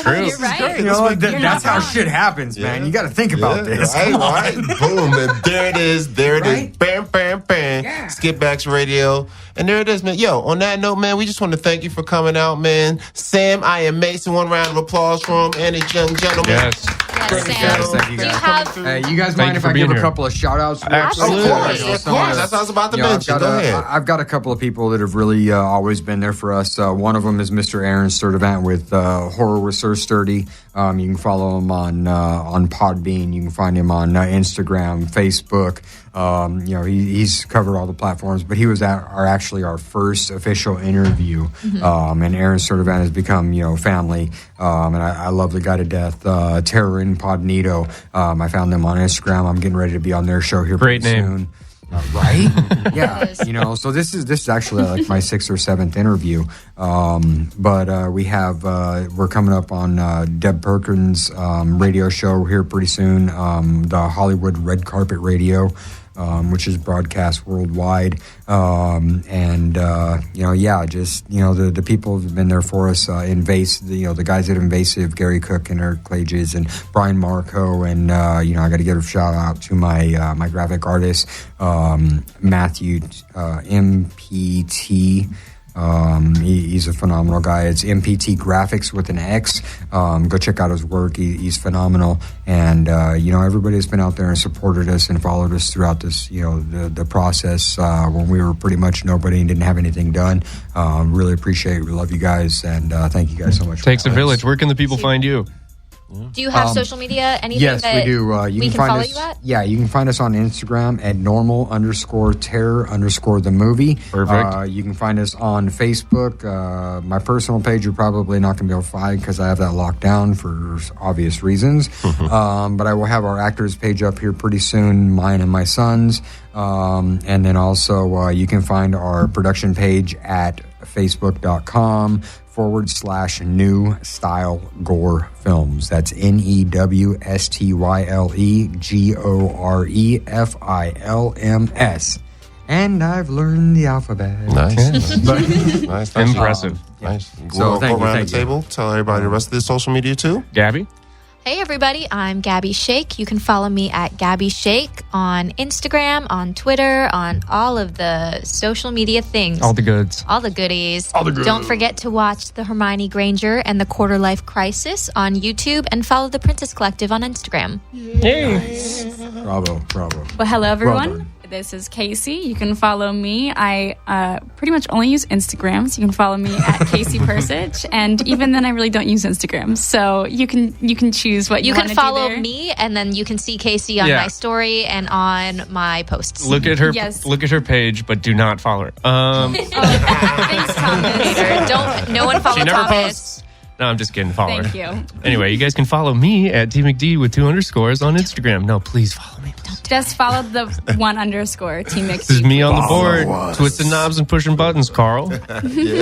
True. You're right. That's how shit happens, man. You got to think about this. Right, Come on. right. Boom. And there it is. There it is. Right? Bam, bam, bam. Yeah. Skitbags Radio. And there it is, man. Yo, on that note, man, we just want to thank you for coming out, man. Sam, I am Mason. One round of applause for him and his young gentleman. Yes. Yes, Sam. Thank you, Do you guys. have Hey, you guys Thank mind you if for I being give a here. couple of shout outs? Absolutely. Of course. That's what I was about to mention. Go ahead. I've got a couple of people that have really always been there for us. One of them is Mr. Aaron Sturdivant with Horror with Sir Sturdy. You can follow him on Podbean. You can find him on Instagram, Facebook. He's covered all the platforms, but he was actually our first official interview. And Aaron Sturdivant has become family. And I love the guy to death. Terror Incognito. I found them on Instagram. I'm getting ready to be on their show here Great pretty name. soon. Right? Yeah. Yes. So this is actually like my 6th or 7th interview. But we have we're coming up on Deb Perkins' radio show here pretty soon. The Hollywood Red Carpet Radio. Which is broadcast worldwide. The people have been there for us. The guys at Invasive, Gary Cook and Eric Clages and Brian Marco. And, I got to give a shout out to my graphic artist, Matthew, MPT. He's a phenomenal guy. It's MPT Graphics with an X. Go check out his work. He's phenomenal. And, everybody has been out there and supported us and followed us throughout this, the process when we were pretty much nobody and didn't have anything done. Really appreciate it. We love you guys. And thank you guys so much. Takes a village. Where can the people find you? Do you have social media? Anything yes, that we do. we can follow you at? Yeah, you can find us on Instagram at normal_terror_the movie. Perfect. You can find us on Facebook. My personal page you're probably not going to be able to find because I have that locked down for obvious reasons. But I will have our actors page up here pretty soon, mine and my son's. And then also you can find our production page at facebook.com/New Style Gore Films. That's NEWSTYLEGOREFILMS. And I've learned the alphabet. Nice. Nice. Impressive. Nice. So Go around the thank you. table. Tell everybody the rest of the social media too. Gabby? Hey everybody, I'm Gabby Shake. You can follow me at Gabby Shake on Instagram, on Twitter, on all of the social media things. All the goods. All the goodies. Don't forget to watch the Hermione Granger and the Quarter Life Crisis on YouTube and follow the Princess Collective on Instagram. Bravo. Well, hello, everyone. done. This is Casey. You can follow me. I pretty much only use Instagram, so you can follow me at Casey Persich. And even then, I really don't use Instagram. So you can choose what you want to do. You can follow there. me, and then you can see Casey on my story and on my posts. Look at her. Yes. Look at her page, but do not follow her. Thanks, Thomas. No one follow She never Thomas. posts. No, I'm just kidding. Follow Thank her. you. Anyway, you guys can follow me at TMcD with 2 underscores on Instagram. No, please follow me. Just follow the 1_ Team Mix. This is me on the board, twisting knobs and pushing buttons. Carl,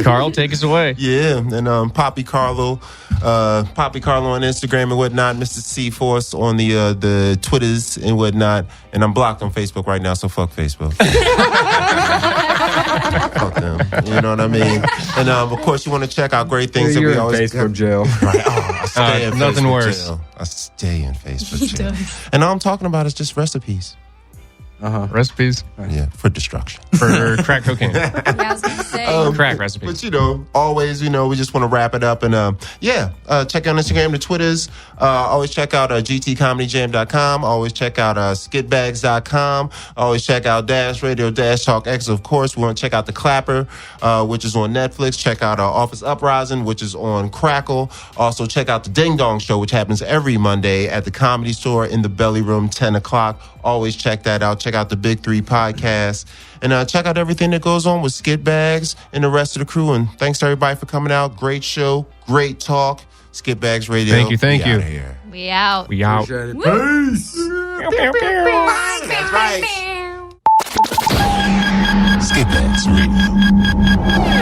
Carl, take us away. Yeah, and Poppy Carlo on Instagram and whatnot. Mr. C Force on the Twitters and whatnot. And I'm blocked on Facebook right now, so fuck Facebook. Fuck them. You know what I mean? And of course, you want to check out great things that You're we in always Facebook jail. Right. Oh, I stay in nothing Facebook worse. jail. I stay in Facebook jail. And all I'm talking about is just recipes. Recipes Yeah, for destruction. for crack cocaine. Yeah, I was going to say. Crack recipes. But always, we just want to wrap it up and check out Instagram, the Twitters. Always check out gtcomedyjam.com. Always check out skitbags.com. Always check out Dash Radio, Dash Talk X. Of course, we want to check out The Clapper, which is on Netflix. Check out Office Uprising, which is on Crackle. Also check out the Ding Dong Show, which happens every Monday at the Comedy Store in the Belly Room, 10 o'clock. Always check that out. Check out the Big 3 podcast. And check out everything that goes on with Skitbags and the rest of the crew. And thanks to everybody for coming out. Great show. Great talk. Skitbags Radio. Thank you. We outta here. We out. We out. Appreciate it. Peace. That's right. Skitbags Radio.